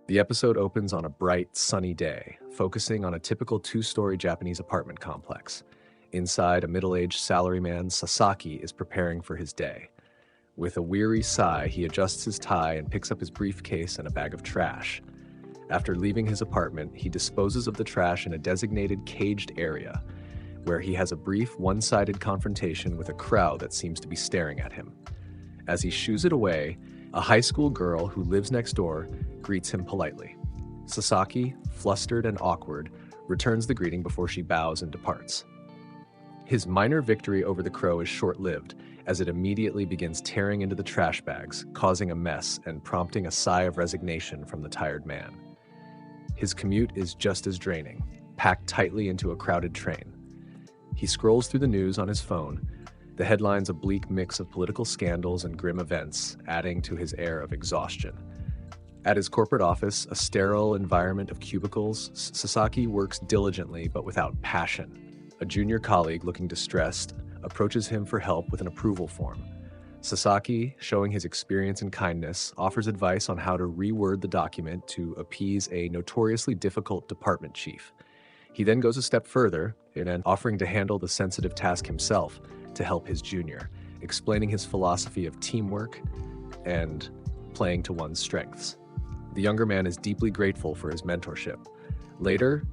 The episode opens on a bright, sunny day, focusing on a typical two-story Japanese apartment complex. Inside, a middle-aged salaryman, Sasaki, is preparing for his day. With a weary sigh, he adjusts his tie and picks up his briefcase and a bag of trash. After leaving his apartment, he disposes of the trash in a designated caged area, where he has a brief, one-sided confrontation with a crowd that seems to be staring at him. As he shoos it away, a high school girl who lives next door greets him politely. Sasaki, flustered and awkward, returns the greeting before she bows and departs. His minor victory over the crow is short-lived, as it immediately begins tearing into the trash bags, causing a mess and prompting a sigh of resignation from the tired man. His commute is just as draining, packed tightly into a crowded train. He scrolls through the news on his phone, the headlines a bleak mix of political scandals and grim events, adding to his air of exhaustion. At his corporate office, a sterile environment of cubicles, Sasaki works diligently but without passion. A junior colleague, looking distressed, approaches him for help with an approval form. Sasaki, showing his experience and kindness, offers advice on how to reword the document to appease a notoriously difficult department chief. He then goes a step further in offering to handle the sensitive task himself to help his junior, explaining his philosophy of teamwork and playing to one's strengths. The younger man is deeply grateful for his mentorship. Later,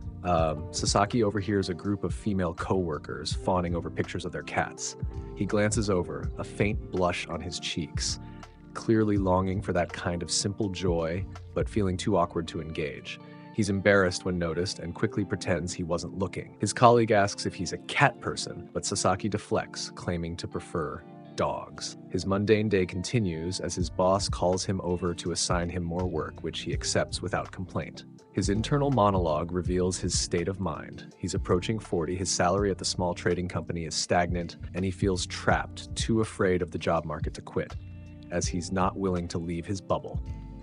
Sasaki overhears a group of female co-workers fawning over pictures of their cats. He glances over, a faint blush on his cheeks, clearly longing for that kind of simple joy, but feeling too awkward to engage. He's embarrassed when noticed and quickly pretends he wasn't looking. His colleague asks if he's a cat person, but Sasaki deflects, claiming to prefer dogs. His mundane day continues as his boss calls him over to assign him more work, which he accepts without complaint. His internal monologue reveals his state of mind. He's approaching 40, his salary at the small trading company is stagnant, and he feels trapped, too afraid of the job market to quit, as he's not willing to leave his bubble.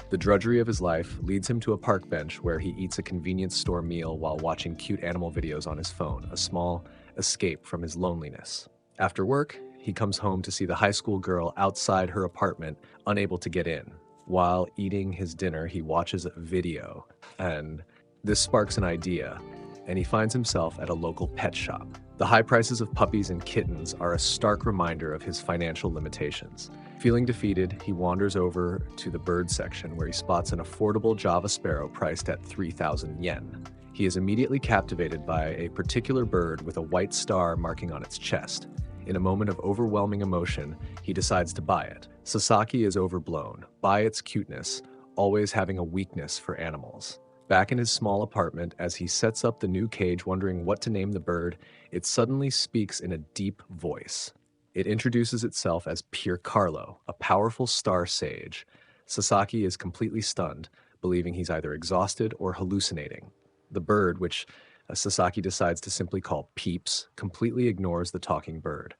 The drudgery of his life leads him to a park bench where he eats a convenience store meal while watching cute animal videos on his phone, a small escape from his loneliness. After work, he comes home to see the high school girl outside her apartment, unable to get in. While eating his dinner, he watches a video, and this sparks an idea, and he finds himself at a local pet shop. The high prices of puppies and kittens are a stark reminder of his financial limitations. Feeling defeated, he wanders over to the bird section where he spots an affordable Java sparrow priced at 3,000 yen. He is immediately captivated by a particular bird with a white star marking on its chest. In a moment of overwhelming emotion, he decides to buy it. Sasaki is overblown by its cuteness, always having a weakness for animals. Back in his small apartment, as he sets up the new cage wondering what to name the bird, it suddenly speaks in a deep voice. It introduces itself as Pigeon, a powerful star sage. Sasaki is completely stunned, believing he's either exhausted or hallucinating. The bird, which Sasaki decides to simply call Peeps, completely ignores the talking bird.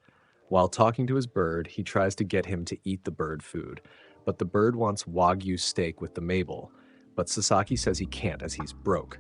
While talking to his bird, he tries to get him to eat the bird food, but the bird wants Wagyu steak with the Mabel, but Sasaki says he can't as he's broke.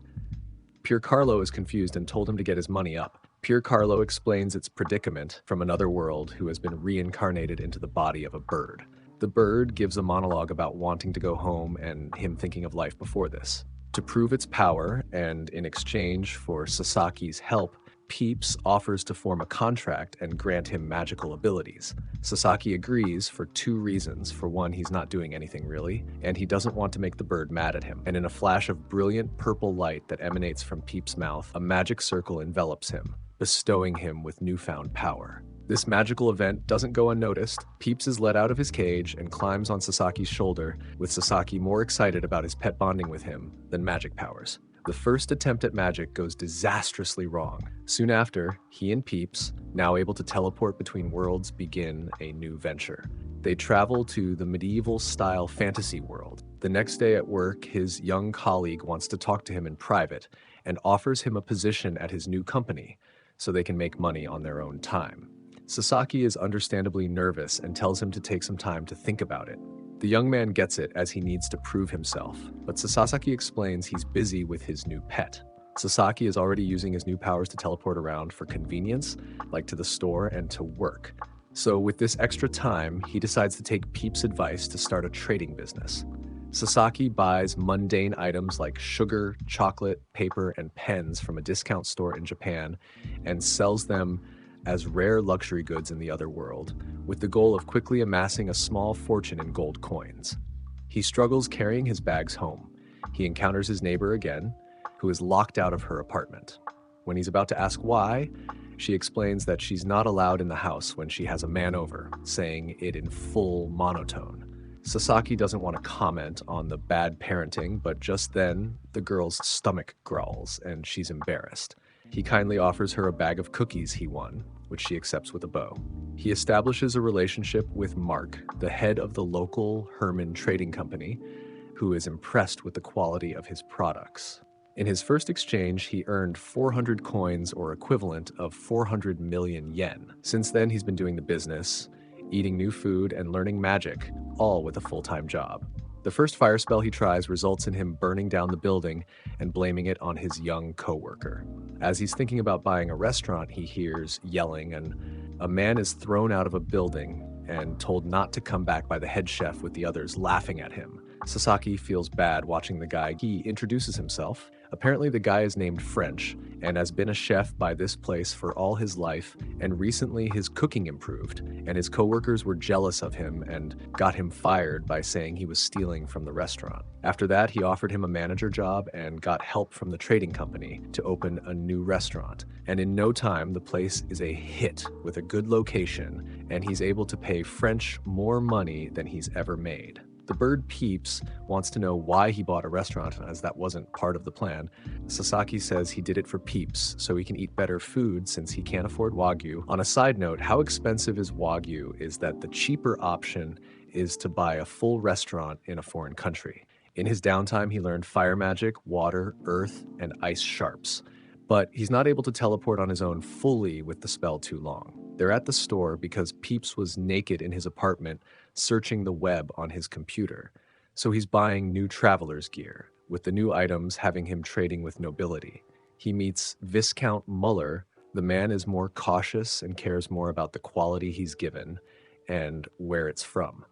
Pigeon is confused and told him to get his money up. Pigeon explains its predicament from another world who has been reincarnated into the body of a bird. The bird gives a monologue about wanting to go home and him thinking of life before this. To prove its power, and in exchange for Sasaki's help, Peeps offers to form a contract and grant him magical abilities. Sasaki agrees for two reasons. For one, he's not doing anything really, and he doesn't want to make the bird mad at him. And in a flash of brilliant purple light that emanates from Peeps' mouth, a magic circle envelops him, bestowing him with newfound power. This magical event doesn't go unnoticed. Peeps is let out of his cage and climbs on Sasaki's shoulder, with Sasaki more excited about his pet bonding with him than magic powers. The first attempt at magic goes disastrously wrong. Soon after, he and Peeps, now able to teleport between worlds, begin a new venture. They travel to the medieval-style fantasy world. The next day at work, his young colleague wants to talk to him in private and offers him a position at his new company so they can make money on their own time. Sasaki is understandably nervous and tells him to take some time to think about it. The young man gets it as he needs to prove himself, but Sasaki explains he's busy with his new pet. Sasaki is already using his new powers to teleport around for convenience, like to the store and to work. So with this extra time, he decides to take Peeps' advice to start a trading business. Sasaki buys mundane items like sugar, chocolate, paper, and pens from a discount store in Japan and sells them as rare luxury goods in the other world, with the goal of quickly amassing a small fortune in gold coins. He struggles carrying his bags home. He encounters his neighbor again, who is locked out of her apartment. When he's about to ask why, she explains that she's not allowed in the house when she has a man over, saying it in full monotone. Sasaki doesn't want to comment on the bad parenting, but just then, the girl's stomach growls and she's embarrassed. He kindly offers her a bag of cookies he won, which she accepts with a bow. He establishes a relationship with Mark, the head of the local Herman Trading Company, who is impressed with the quality of his products. In his first exchange, he earned 400 coins or equivalent of 400 million yen. Since then, he's been doing the business, eating new food, and learning magic, all with a full-time job. The first fire spell he tries results in him burning down the building and blaming it on his young co-worker. As he's thinking about buying a restaurant, he hears yelling, and a man is thrown out of a building and told not to come back by the head chef, with the others laughing at him. Sasaki feels bad watching the guy. He introduces himself. Apparently the guy is named French and has been a chef by this place for all his life, and recently his cooking improved, and his coworkers were jealous of him and got him fired by saying he was stealing from the restaurant. After that, he offered him a manager job and got help from the trading company to open a new restaurant. And in no time, the place is a hit with a good location, and he's able to pay French more money than he's ever made. The bird Peeps wants to know why he bought a restaurant, as that wasn't part of the plan. Sasaki says he did it for Peeps, so he can eat better food since he can't afford Wagyu. On a side note, how expensive is Wagyu is that the cheaper option is to buy a full restaurant in a foreign country. In his downtime, he learned fire magic, water, earth, and ice sharps. But he's not able to teleport on his own fully with the spell too long. They're at the store because Peeps was naked in his apartment, searching the web on his computer. So he's buying new traveler's gear, with the new items having him trading with nobility. He meets Viscount Muller. The man is more cautious and cares more about the quality he's given and where it's from.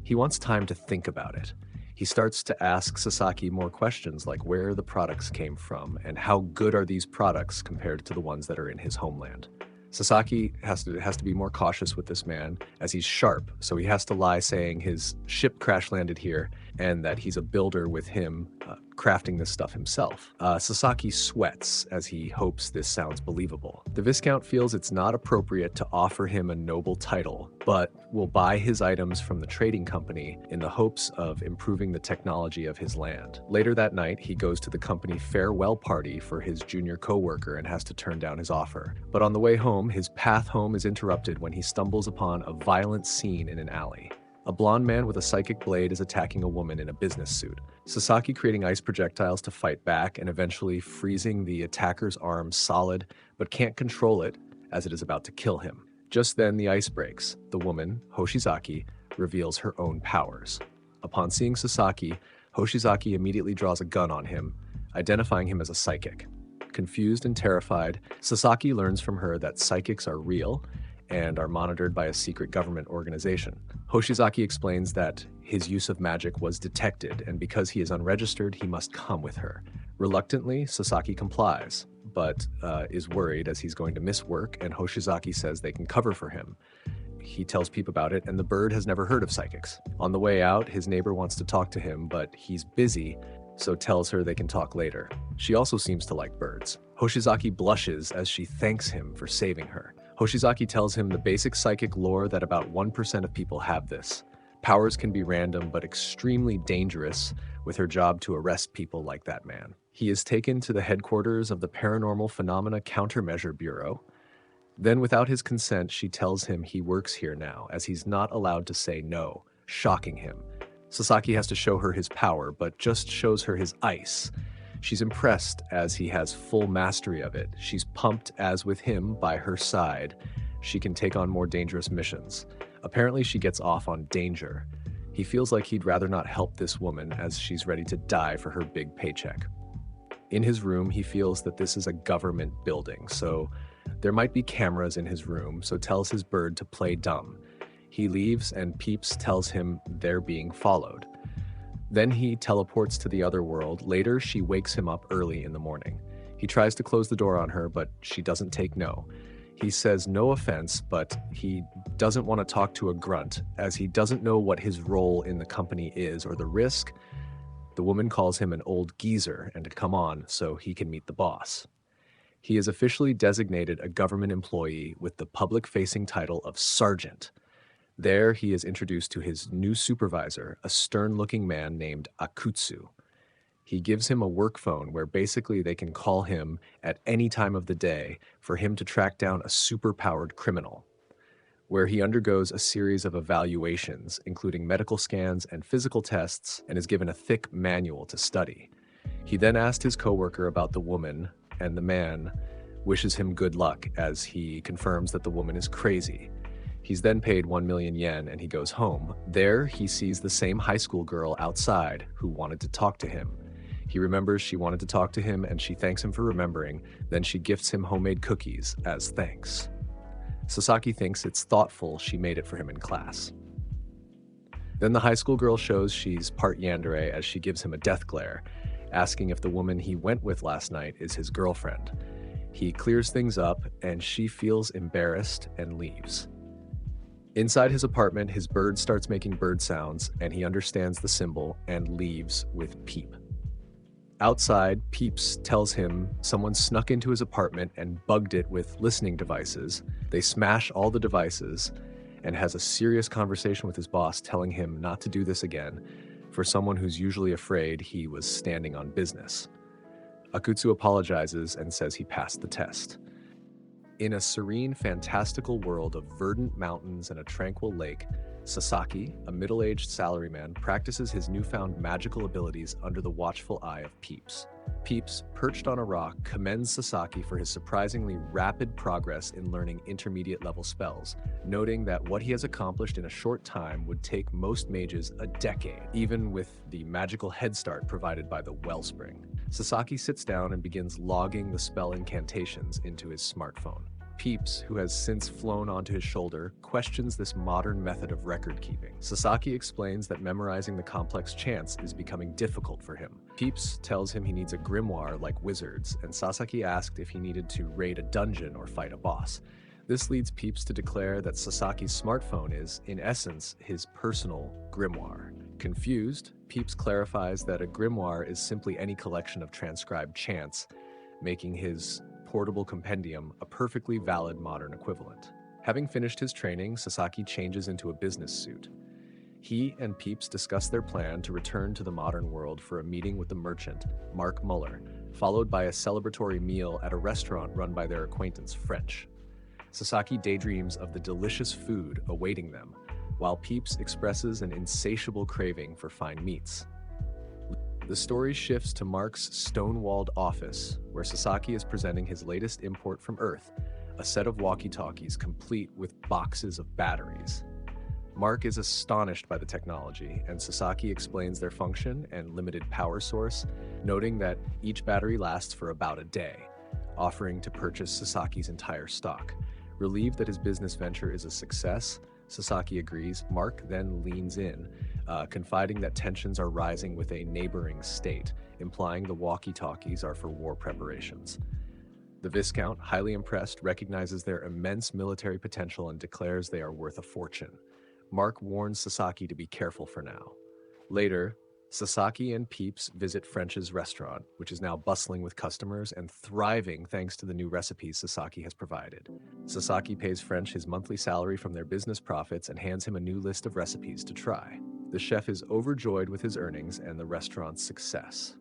He wants time to think about it. He starts to ask Sasaki more questions like where the products came from and how good are these products compared to the ones that are in his homeland. Sasaki has to be more cautious with this man as he's sharp, so he has to lie saying his ship crash landed here and that he's a builder with him crafting this stuff himself. Sasaki sweats as he hopes this sounds believable. The Viscount feels it's not appropriate to offer him a noble title, but will buy his items from the trading company in the hopes of improving the technology of his land. Later that night, he goes to the company farewell party for his junior co-worker and has to turn down his offer. But on the way home, his path home is interrupted when he stumbles upon a violent scene in an alley. A blonde man with a psychic blade is attacking a woman in a business suit. Sasaki creating ice projectiles to fight back and eventually freezing the attacker's arm solid, but can't control it as it is about to kill him. Just then, the ice breaks. The woman, Hoshizaki, reveals her own powers. Upon seeing Sasaki, Hoshizaki immediately draws a gun on him, identifying him as a psychic. Confused and terrified, Sasaki learns from her that psychics are real and are monitored by a secret government organization. Hoshizaki explains that his use of magic was detected, and because he is unregistered, he must come with her. Reluctantly, Sasaki complies, but is worried as he's going to miss work, and Hoshizaki says they can cover for him. He tells Peep about it, and the bird has never heard of psychics. On the way out, his neighbor wants to talk to him, but he's busy, so tells her they can talk later. She also seems to like birds. Hoshizaki blushes as she thanks him for saving her. Hoshizaki tells him the basic psychic lore that about 1% of people have this. Powers can be random but extremely dangerous, with her job to arrest people like that man. He is taken to the headquarters of the Paranormal Phenomena Countermeasure Bureau. Then, without his consent, she tells him he works here now, as he's not allowed to say no, shocking him. Sasaki has to show her his power, but just shows her his ice. She's impressed as he has full mastery of it. She's pumped as with him by her side, she can take on more dangerous missions. Apparently she gets off on danger. He feels like he'd rather not help this woman as she's ready to die for her big paycheck. In his room, he feels that this is a government building, so there might be cameras in his room, so tells his bird to play dumb. He leaves and Peeps tells him they're being followed. Then he teleports to the other world. Later, she wakes him up early in the morning. He tries to close the door on her, but she doesn't take no. He says no offense, but he doesn't want to talk to a grunt, as he doesn't know what his role in the company is or the risk. The woman calls him an old geezer and to come on so he can meet the boss. He is officially designated a government employee with the public-facing title of sergeant. There, he is introduced to his new supervisor, a stern-looking man named Akutsu. He gives him a work phone where basically they can call him at any time of the day for him to track down a superpowered criminal, where he undergoes a series of evaluations, including medical scans and physical tests, and is given a thick manual to study. He then asked his coworker about the woman, and the man wishes him good luck as he confirms that the woman is crazy. He's then paid 1 million yen and he goes home. There, he sees the same high school girl outside who wanted to talk to him. He remembers she wanted to talk to him and she thanks him for remembering. Then she gifts him homemade cookies as thanks. Sasaki thinks it's thoughtful she made it for him in class. Then the high school girl shows she's part yandere as she gives him a death glare, asking if the woman he went with last night is his girlfriend. He clears things up and she feels embarrassed and leaves. Inside his apartment, his bird starts making bird sounds and he understands the symbol and leaves with Peep. Outside, Peeps tells him someone snuck into his apartment and bugged it with listening devices. They smash all the devices and has a serious conversation with his boss telling him not to do this again for someone who's usually afraid he was standing on business. Akutsu apologizes and says he passed the test. In a serene, fantastical world of verdant mountains and a tranquil lake, Sasaki, a middle-aged salaryman, practices his newfound magical abilities under the watchful eye of Peeps. Peeps, perched on a rock, commends Sasaki for his surprisingly rapid progress in learning intermediate-level spells, noting that what he has accomplished in a short time would take most mages a decade, even with the magical head start provided by the wellspring. Sasaki sits down and begins logging the spell incantations into his smartphone. Peeps, who has since flown onto his shoulder, questions this modern method of record-keeping. Sasaki explains that memorizing the complex chants is becoming difficult for him. Peeps tells him he needs a grimoire like wizards, and Sasaki asked if he needed to raid a dungeon or fight a boss. This leads Peeps to declare that Sasaki's smartphone is, in essence, his personal grimoire. Confused, Peeps clarifies that a grimoire is simply any collection of transcribed chants, making his portable compendium a perfectly valid modern equivalent. Having finished his training, Sasaki changes into a business suit. He and Peeps discuss their plan to return to the modern world for a meeting with the merchant, Mark Muller, followed by a celebratory meal at a restaurant run by their acquaintance French. Sasaki daydreams of the delicious food awaiting them, while Peeps expresses an insatiable craving for fine meats. The story shifts to Mark's stone-walled office, where Sasaki is presenting his latest import from Earth, a set of walkie-talkies complete with boxes of batteries. Mark is astonished by the technology, and Sasaki explains their function and limited power source, noting that each battery lasts for about a day, offering to purchase Sasaki's entire stock. Relieved that his business venture is a success, Sasaki agrees. Mark then leans in, confiding that tensions are rising with a neighboring state, implying the walkie-talkies are for war preparations. The Viscount, highly impressed, recognizes their immense military potential and declares they are worth a fortune. Mark warns Sasaki to be careful for now. Later, Sasaki and Peeps visit French's restaurant, which is now bustling with customers and thriving thanks to the new recipes Sasaki has provided. Sasaki pays French his monthly salary from their business profits and hands him a new list of recipes to try. The chef is overjoyed with his earnings and the restaurant's success.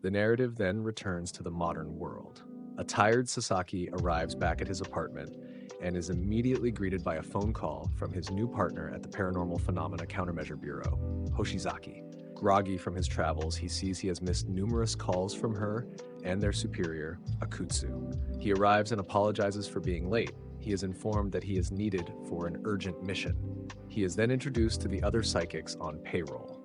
The narrative then returns to the modern world. A tired Sasaki arrives back at his apartment and is immediately greeted by a phone call from his new partner at the Paranormal Phenomena Countermeasure Bureau, Hoshizaki. Groggy from his travels, he sees he has missed numerous calls from her and their superior, Akutsu. He arrives and apologizes for being late. He is informed that he is needed for an urgent mission. He is then introduced to the other psychics on payroll.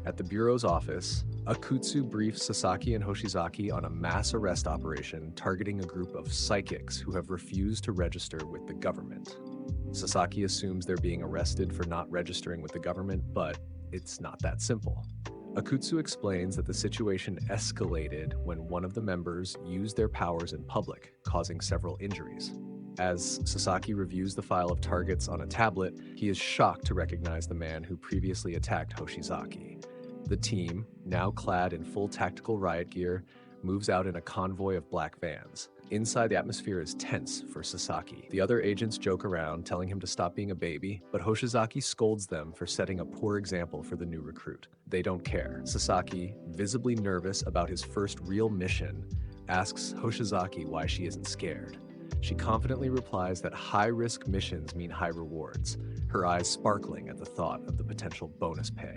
At the Bureau's office, Akutsu briefs Sasaki and Hoshizaki on a mass arrest operation targeting a group of psychics who have refused to register with the government. Sasaki assumes they're being arrested for not registering with the government, but it's not that simple. Akutsu explains that the situation escalated when one of the members used their powers in public, causing several injuries. As Sasaki reviews the file of targets on a tablet, he is shocked to recognize the man who previously attacked Hoshizaki. The team, now clad in full tactical riot gear, moves out in a convoy of black vans. Inside, the atmosphere is tense for Sasaki. The other agents joke around, telling him to stop being a baby, but Hoshizaki scolds them for setting a poor example for the new recruit. They don't care. Sasaki, visibly nervous about his first real mission, asks Hoshizaki why she isn't scared. She confidently replies that high-risk missions mean high rewards, her eyes sparkling at the thought of the potential bonus pay.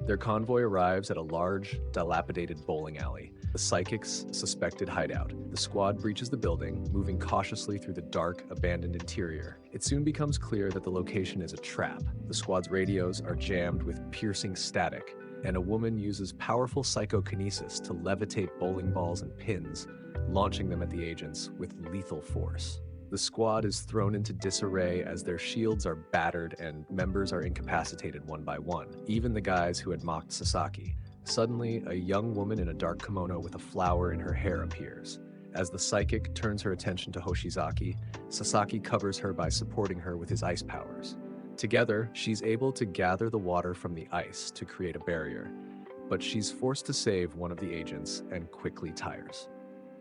Their convoy arrives at a large, dilapidated bowling alley, the psychic's suspected hideout. The squad breaches the building, moving cautiously through the dark, abandoned interior. It soon becomes clear that the location is a trap. The squad's radios are jammed with piercing static, and a woman uses powerful psychokinesis to levitate bowling balls and pins, launching them at the agents with lethal force. The squad is thrown into disarray as their shields are battered and members are incapacitated one by one, even the guys who had mocked Sasaki. Suddenly, a young woman in a dark kimono with a flower in her hair appears. As the psychic turns her attention to Hoshizaki, Sasaki covers her by supporting her with his ice powers. Together, she's able to gather the water from the ice to create a barrier, but she's forced to save one of the agents and quickly tires.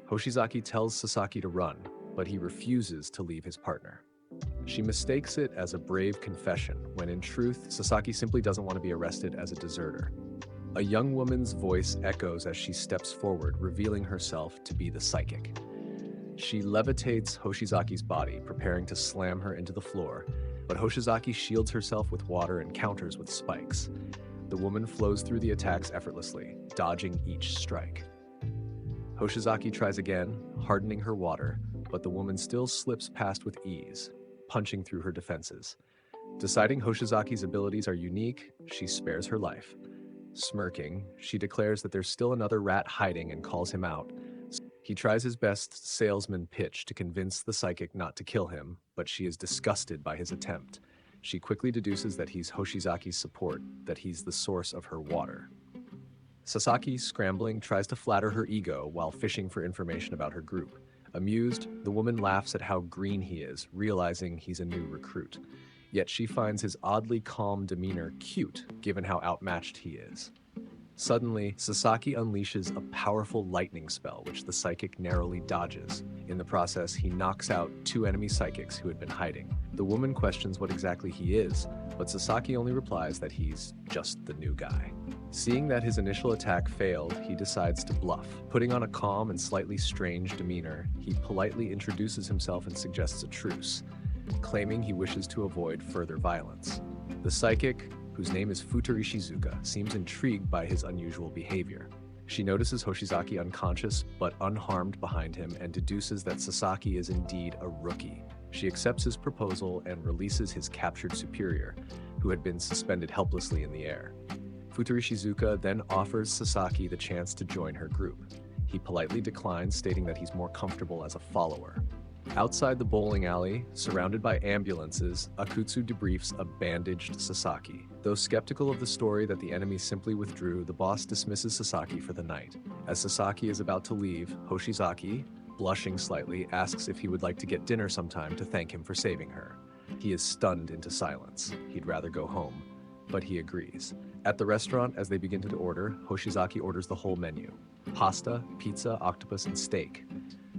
Hoshizaki tells Sasaki to run, but he refuses to leave his partner. She mistakes it as a brave confession, when in truth, Sasaki simply doesn't want to be arrested as a deserter. A young woman's voice echoes as she steps forward, revealing herself to be the psychic. She levitates Hoshizaki's body, preparing to slam her into the floor, but Hoshizaki shields herself with water and counters with spikes. The woman flows through the attacks effortlessly, dodging each strike. Hoshizaki tries again, hardening her water, but the woman still slips past with ease, punching through her defenses. Deciding Hoshizaki's abilities are unique, she spares her life. Smirking, she declares that there's still another rat hiding and calls him out. He tries his best salesman pitch to convince the psychic not to kill him, but she is disgusted by his attempt. She quickly deduces that he's Hoshizaki's support, that he's the source of her water. Sasaki, scrambling, tries to flatter her ego while fishing for information about her group. Amused, the woman laughs at how green he is, realizing he's a new recruit. Yet she finds his oddly calm demeanor cute, given how outmatched he is. Suddenly, Sasaki unleashes a powerful lightning spell, which the psychic narrowly dodges. In the process, he knocks out two enemy psychics who had been hiding. The woman questions what exactly he is, but Sasaki only replies that he's just the new guy. Seeing that his initial attack failed, he decides to bluff. Putting on a calm and slightly strange demeanor, he politely introduces himself and suggests a truce, claiming he wishes to avoid further violence. The psychic, whose name is Futari Shizuka, seems intrigued by his unusual behavior. She notices Hoshizaki unconscious but unharmed behind him and deduces that Sasaki is indeed a rookie. She accepts his proposal and releases his captured superior, who had been suspended helplessly in the air. Futari Shizuka then offers Sasaki the chance to join her group. He politely declines, stating that he's more comfortable as a follower. Outside the bowling alley, surrounded by ambulances, Akutsu debriefs a bandaged Sasaki. Though skeptical of the story that the enemy simply withdrew, the boss dismisses Sasaki for the night. As Sasaki is about to leave, Hoshizaki, blushing slightly, asks if he would like to get dinner sometime to thank him for saving her. He is stunned into silence. He'd rather go home, but he agrees. At the restaurant, as they begin to order, Hoshizaki orders the whole menu: pasta, pizza, octopus, and steak.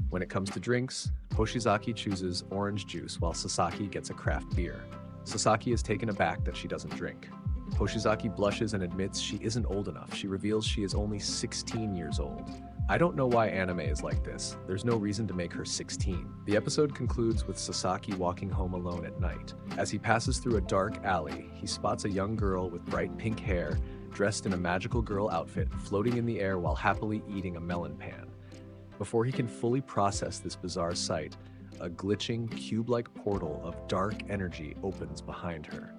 When it comes to drinks, Hoshizaki chooses orange juice while Sasaki gets a craft beer. Sasaki is taken aback that she doesn't drink. Hoshizaki blushes and admits she isn't old enough. She reveals she is only 16 years old. I don't know why anime is like this. There's no reason to make her 16. The episode concludes with Sasaki walking home alone at night. As he passes through a dark alley, he spots a young girl with bright pink hair, dressed in a magical girl outfit, floating in the air while happily eating a melon pan. Before he can fully process this bizarre sight, a glitching, cube-like portal of dark energy opens behind her.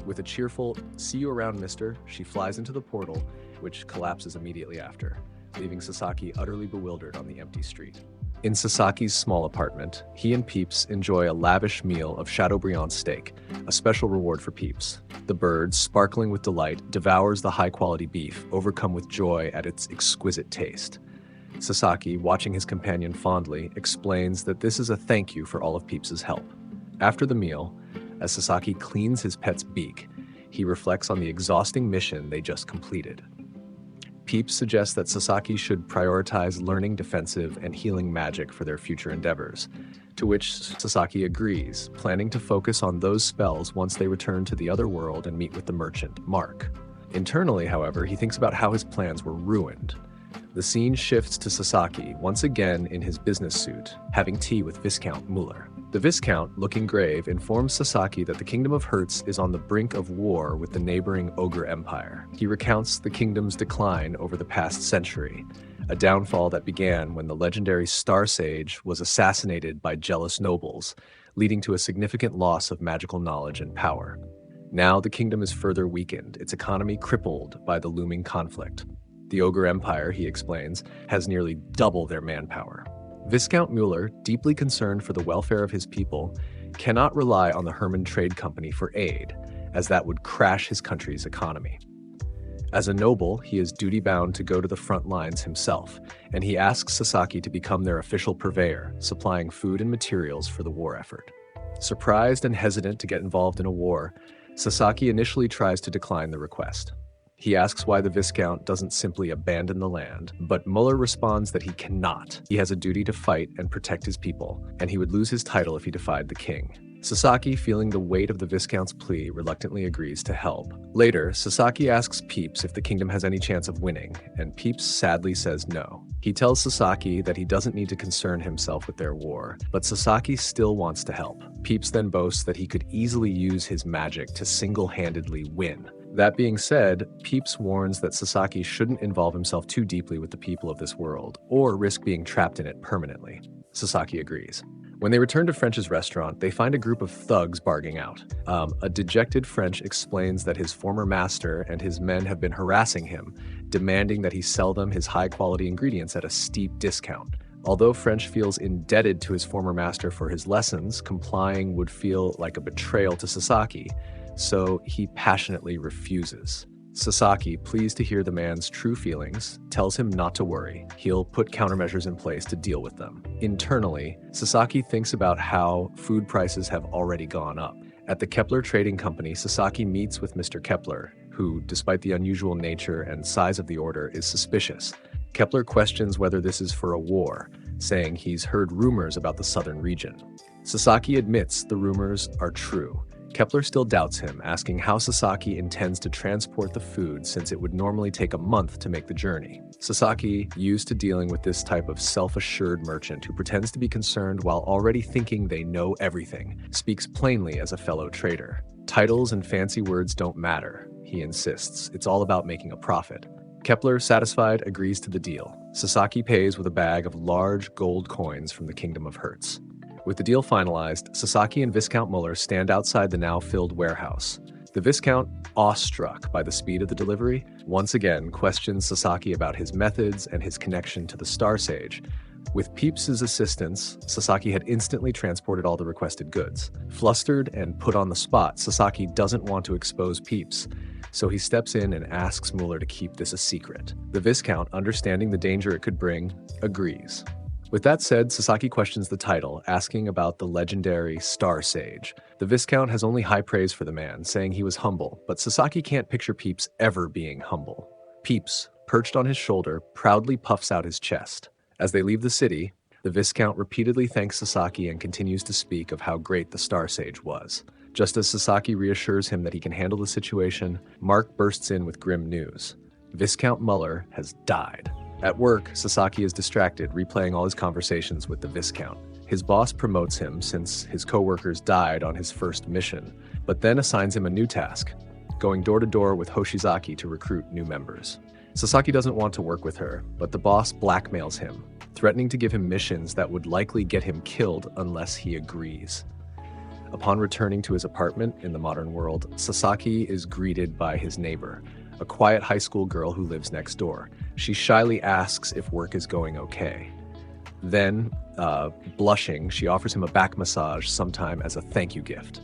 With a cheerful, "See you around, mister," she flies into the portal, which collapses immediately after, leaving Sasaki utterly bewildered on the empty street. In Sasaki's small apartment, he and Peeps enjoy a lavish meal of Chateaubriand steak, a special reward for Peeps. The bird, sparkling with delight, devours the high-quality beef, overcome with joy at its exquisite taste. Sasaki, watching his companion fondly, explains that this is a thank you for all of Peeps' help. After the meal, as Sasaki cleans his pet's beak, he reflects on the exhausting mission they just completed. Peeps suggests that Sasaki should prioritize learning defensive and healing magic for their future endeavors, to which Sasaki agrees, planning to focus on those spells once they return to the other world and meet with the merchant, Mark. Internally, however, he thinks about how his plans were ruined. The scene shifts to Sasaki, once again in his business suit, having tea with Viscount Muller. The Viscount, looking grave, informs Sasaki that the Kingdom of Hertz is on the brink of war with the neighboring Ogre Empire. He recounts the kingdom's decline over the past century, a downfall that began when the legendary Star Sage was assassinated by jealous nobles, leading to a significant loss of magical knowledge and power. Now the kingdom is further weakened, its economy crippled by the looming conflict. The Ogre Empire, he explains, has nearly double their manpower. Viscount Muller, deeply concerned for the welfare of his people, cannot rely on the Herman Trade Company for aid, as that would crash his country's economy. As a noble, he is duty-bound to go to the front lines himself, and he asks Sasaki to become their official purveyor, supplying food and materials for the war effort. Surprised and hesitant to get involved in a war, Sasaki initially tries to decline the request. He asks why the Viscount doesn't simply abandon the land, but Muller responds that he cannot. He has a duty to fight and protect his people, and he would lose his title if he defied the king. Sasaki, feeling the weight of the Viscount's plea, reluctantly agrees to help. Later, Sasaki asks Peeps if the kingdom has any chance of winning, and Peeps sadly says no. He tells Sasaki that he doesn't need to concern himself with their war, but Sasaki still wants to help. Peeps then boasts that he could easily use his magic to single-handedly win. That being said, Peeps warns that Sasaki shouldn't involve himself too deeply with the people of this world, or risk being trapped in it permanently. Sasaki agrees. When they return to French's restaurant, they find a group of thugs barging out. A dejected French explains that his former master and his men have been harassing him, demanding that he sell them his high-quality ingredients at a steep discount. Although French feels indebted to his former master for his lessons, complying would feel like a betrayal to Sasaki, so he passionately refuses. Sasaki, pleased to hear the man's true feelings, tells him not to worry. He'll put countermeasures in place to deal with them. Internally, Sasaki thinks about how food prices have already gone up. At the Kepler Trading Company, Sasaki meets with Mr. Kepler, who, despite the unusual nature and size of the order, is suspicious. Kepler questions whether this is for a war, saying he's heard rumors about the southern region. Sasaki admits the rumors are true. Kepler still doubts him, asking how Sasaki intends to transport the food since it would normally take a month to make the journey. Sasaki, used to dealing with this type of self-assured merchant who pretends to be concerned while already thinking they know everything, speaks plainly as a fellow trader. Titles and fancy words don't matter, he insists. It's all about making a profit. Kepler, satisfied, agrees to the deal. Sasaki pays with a bag of large gold coins from the Kingdom of Hertz. With the deal finalized, Sasaki and Viscount Muller stand outside the now-filled warehouse. The Viscount, awestruck by the speed of the delivery, once again questions Sasaki about his methods and his connection to the Star Sage. With Peeps' assistance, Sasaki had instantly transported all the requested goods. Flustered and put on the spot, Sasaki doesn't want to expose Peeps, so he steps in and asks Muller to keep this a secret. The Viscount, understanding the danger it could bring, agrees. With that said, Sasaki questions the title, asking about the legendary Star Sage. The Viscount has only high praise for the man, saying he was humble, but Sasaki can't picture Peeps ever being humble. Peeps, perched on his shoulder, proudly puffs out his chest. As they leave the city, the Viscount repeatedly thanks Sasaki and continues to speak of how great the Star Sage was. Just as Sasaki reassures him that he can handle the situation, Mark bursts in with grim news. Viscount Muller has died. At work, Sasaki is distracted, replaying all his conversations with the Viscount. His boss promotes him since his co-workers died on his first mission, but then assigns him a new task, going door to door with Hoshizaki to recruit new members. Sasaki doesn't want to work with her, but the boss blackmails him, threatening to give him missions that would likely get him killed unless he agrees. Upon returning to his apartment in the modern world, Sasaki is greeted by his neighbor, a quiet high school girl who lives next door. She shyly asks if work is going okay. Then, blushing, she offers him a back massage sometime as a thank you gift.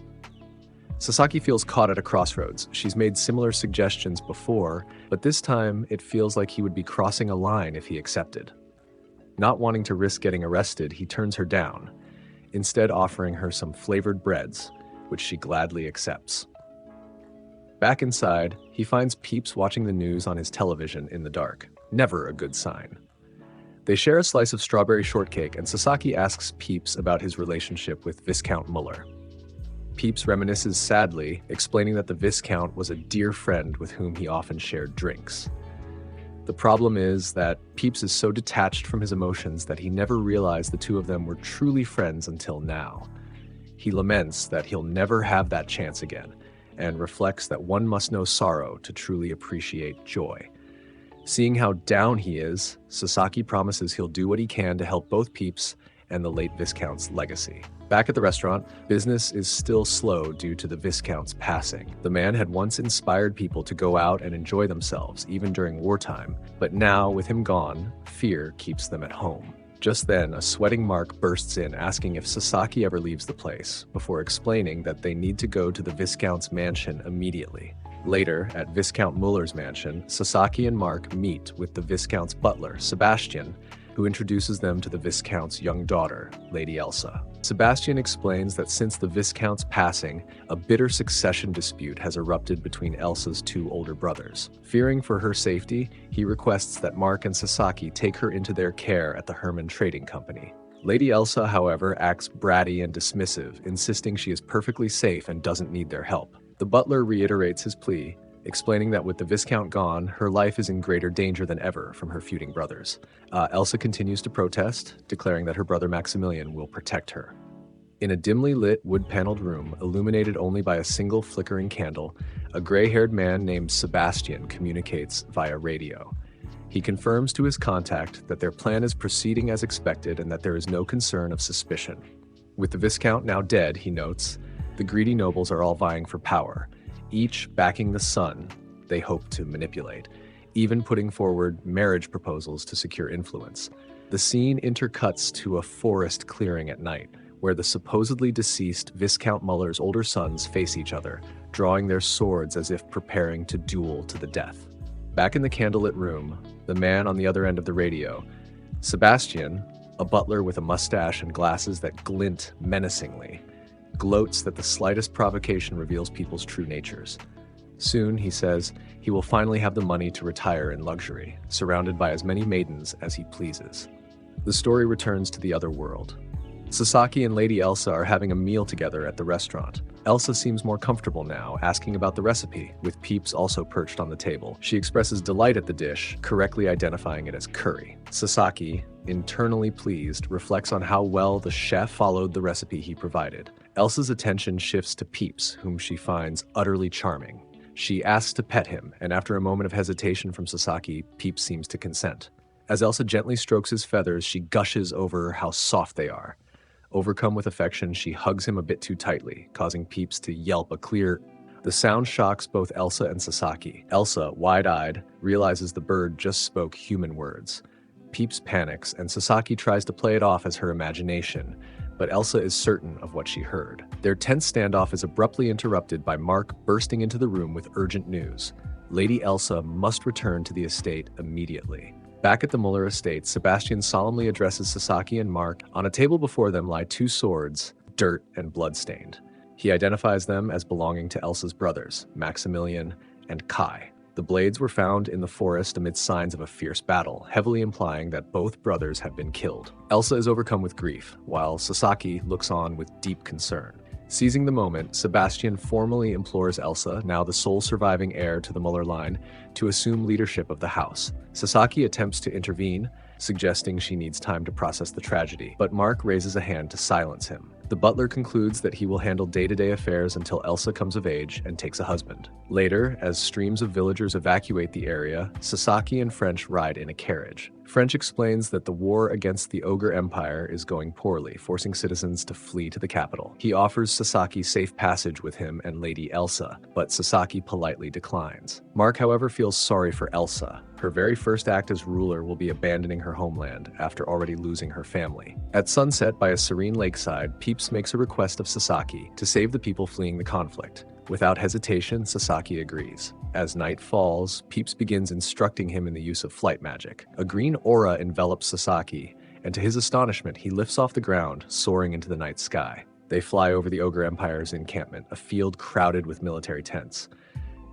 Sasaki feels caught at a crossroads. She's made similar suggestions before, but this time it feels like he would be crossing a line if he accepted. Not wanting to risk getting arrested, he turns her down, instead offering her some flavored breads, which she gladly accepts. Back inside, he finds Peeps watching the news on his television in the dark. Never a good sign. They share a slice of strawberry shortcake, and Sasaki asks Peeps about his relationship with Viscount Muller. Peeps reminisces sadly, explaining that the Viscount was a dear friend with whom he often shared drinks. The problem is that Peeps is so detached from his emotions that he never realized the two of them were truly friends until now. He laments that he'll never have that chance again, and reflects that one must know sorrow to truly appreciate joy. Seeing how down he is, Sasaki promises he'll do what he can to help both Peeps and the late Viscount's legacy. Back at the restaurant, business is still slow due to the Viscount's passing. The man had once inspired people to go out and enjoy themselves, even during wartime, but now, with him gone, fear keeps them at home. Just then, a sweating Mark bursts in asking if Sasaki ever leaves the place, before explaining that they need to go to the Viscount's mansion immediately. Later, at Viscount Muller's mansion, Sasaki and Mark meet with the Viscount's butler, Sebastian, who introduces them to the Viscount's young daughter, Lady Elsa. Sebastian explains that since the Viscount's passing, a bitter succession dispute has erupted between Elsa's two older brothers. Fearing for her safety, he requests that Mark and Sasaki take her into their care at the Herman Trading Company. Lady Elsa, however, acts bratty and dismissive, insisting she is perfectly safe and doesn't need their help. The butler reiterates his plea, explaining that with the Viscount gone, her life is in greater danger than ever from her feuding brothers. Elsa continues to protest, declaring that her brother Maximilian will protect her. In a dimly lit, wood-paneled room, illuminated only by a single flickering candle, a gray-haired man named Sebastian communicates via radio. He confirms to his contact that their plan is proceeding as expected and that there is no concern of suspicion. With the Viscount now dead, he notes, the greedy nobles are all vying for power, each backing the son they hope to manipulate, even putting forward marriage proposals to secure influence. The scene intercuts to a forest clearing at night, where the supposedly deceased Viscount Muller's older sons face each other, drawing their swords as if preparing to duel to the death. Back in the candlelit room, the man on the other end of the radio, Sebastian, a butler with a mustache and glasses that glint menacingly, gloats that the slightest provocation reveals people's true natures. Soon, he says, he will finally have the money to retire in luxury, surrounded by as many maidens as he pleases. The story returns to the other world. Sasaki and Lady Elsa are having a meal together at the restaurant. Elsa seems more comfortable now, asking about the recipe, with Peeps also perched on the table. She expresses delight at the dish, correctly identifying it as curry. Sasaki, internally pleased, reflects on how well the chef followed the recipe he provided. Elsa's attention shifts to Peeps, whom she finds utterly charming. She asks to pet him, and after a moment of hesitation from Sasaki, Peeps seems to consent. As Elsa gently strokes his feathers, she gushes over how soft they are. Overcome with affection, she hugs him a bit too tightly, causing Peeps to yelp a clear. The sound shocks both Elsa and Sasaki. Elsa, wide-eyed, realizes the bird just spoke human words. Peeps panics, and Sasaki tries to play it off as her imagination, but Elsa is certain of what she heard. Their tense standoff is abruptly interrupted by Mark bursting into the room with urgent news. Lady Elsa must return to the estate immediately. Back at the Muller estate, Sebastian solemnly addresses Sasaki and Mark. On a table before them lie two swords, dirt and bloodstained. He identifies them as belonging to Elsa's brothers, Maximilian and Kai. The blades were found in the forest amid signs of a fierce battle, heavily implying that both brothers have been killed. Elsa is overcome with grief, while Sasaki looks on with deep concern. Seizing the moment, Sebastian formally implores Elsa, now the sole surviving heir to the Muller line, to assume leadership of the house. Sasaki attempts to intervene, suggesting she needs time to process the tragedy, but Mark raises a hand to silence him. The butler concludes that he will handle day-to-day affairs until Elsa comes of age and takes a husband. Later, as streams of villagers evacuate the area, Sasaki and French ride in a carriage. French explains that the war against the Ogre Empire is going poorly, forcing citizens to flee to the capital. He offers Sasaki safe passage with him and Lady Elsa, but Sasaki politely declines. Mark, however, feels sorry for Elsa. Her very first act as ruler will be abandoning her homeland after already losing her family. At sunset by a serene lakeside, Peeps makes a request of Sasaki to save the people fleeing the conflict. Without hesitation, Sasaki agrees. As night falls, Peeps begins instructing him in the use of flight magic. A green aura envelops Sasaki, and to his astonishment, he lifts off the ground, soaring into the night sky. They fly over the Ogre Empire's encampment, a field crowded with military tents.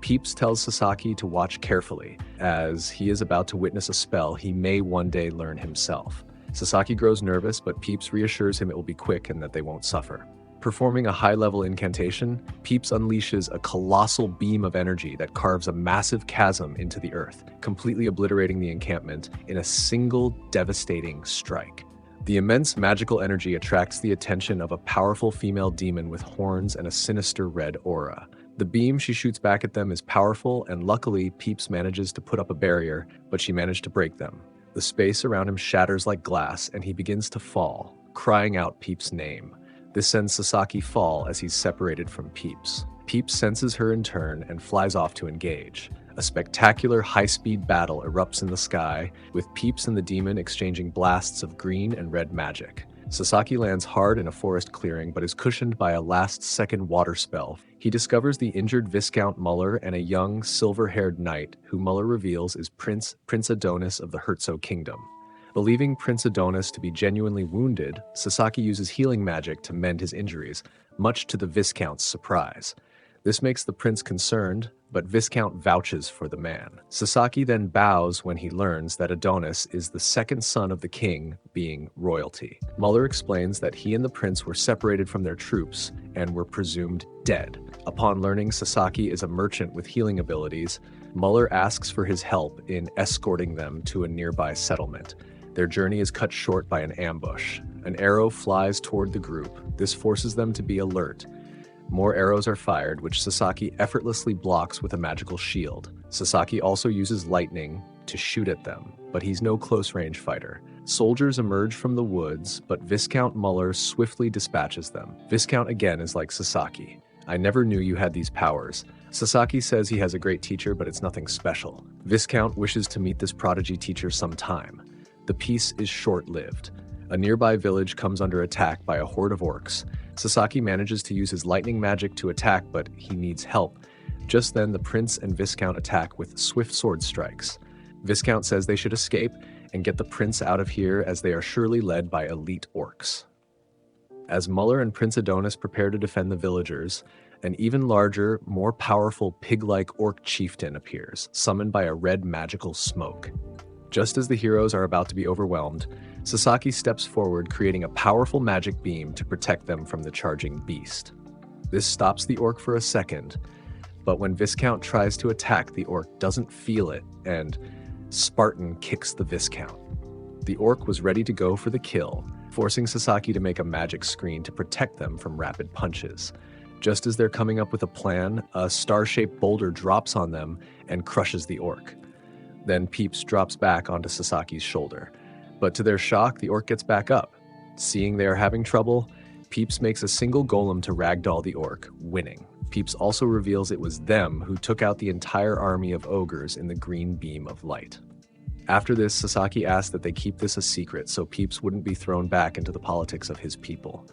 Peeps tells Sasaki to watch carefully, as he is about to witness a spell he may one day learn himself. Sasaki grows nervous, but Peeps reassures him it will be quick and that they won't suffer. Performing a high-level incantation, Peeps unleashes a colossal beam of energy that carves a massive chasm into the earth, completely obliterating the encampment in a single devastating strike. The immense magical energy attracts the attention of a powerful female demon with horns and a sinister red aura. The beam she shoots back at them is powerful, and luckily, Peeps manages to put up a barrier, but she managed to break them. The space around him shatters like glass, and he begins to fall, crying out Peeps' name. This sends Sasaki fall as he's separated from Peeps. Peeps senses her in turn and flies off to engage. A spectacular high-speed battle erupts in the sky, with Peeps and the demon exchanging blasts of green and red magic. Sasaki lands hard in a forest clearing but is cushioned by a last-second water spell. He discovers the injured Viscount Muller and a young, silver-haired knight who Muller reveals is Prince Adonis of the Herzog Kingdom. Believing Prince Adonis to be genuinely wounded, Sasaki uses healing magic to mend his injuries, much to the Viscount's surprise. This makes the prince concerned, but Viscount vouches for the man. Sasaki then bows when he learns that Adonis is the second son of the king, being royalty. Muller explains that he and the prince were separated from their troops and were presumed dead. Upon learning Sasaki is a merchant with healing abilities, Muller asks for his help in escorting them to a nearby settlement. Their journey is cut short by an ambush. An arrow flies toward the group. This forces them to be alert. More arrows are fired, which Sasaki effortlessly blocks with a magical shield. Sasaki also uses lightning to shoot at them, but he's no close-range fighter. Soldiers emerge from the woods, but Viscount Muller swiftly dispatches them. Viscount again is like Sasaki. I never knew you had these powers. Sasaki says he has a great teacher, but it's nothing special. Viscount wishes to meet this prodigy teacher sometime. The peace is short-lived. A nearby village comes under attack by a horde of orcs. Sasaki manages to use his lightning magic to attack, but he needs help. Just then, the prince and Viscount attack with swift sword strikes. Viscount says they should escape and get the prince out of here, as they are surely led by elite orcs. As Muller and Prince Adonis prepare to defend the villagers, an even larger, more powerful pig-like orc chieftain appears, summoned by a red magical smoke. Just as the heroes are about to be overwhelmed, Sasaki steps forward, creating a powerful magic beam to protect them from the charging beast. This stops the orc for a second, but when Viscount tries to attack, the orc doesn't feel it, and Spartan kicks the Viscount. The orc was ready to go for the kill, forcing Sasaki to make a magic screen to protect them from rapid punches. Just as they're coming up with a plan, a star-shaped boulder drops on them and crushes the orc. Then Peeps drops back onto Sasaki's shoulder. But to their shock, the orc gets back up. Seeing they are having trouble, Peeps makes a single golem to ragdoll the orc, winning. Peeps also reveals it was them who took out the entire army of ogres in the green beam of light. After this, Sasaki asks that they keep this a secret so Peeps wouldn't be thrown back into the politics of his people.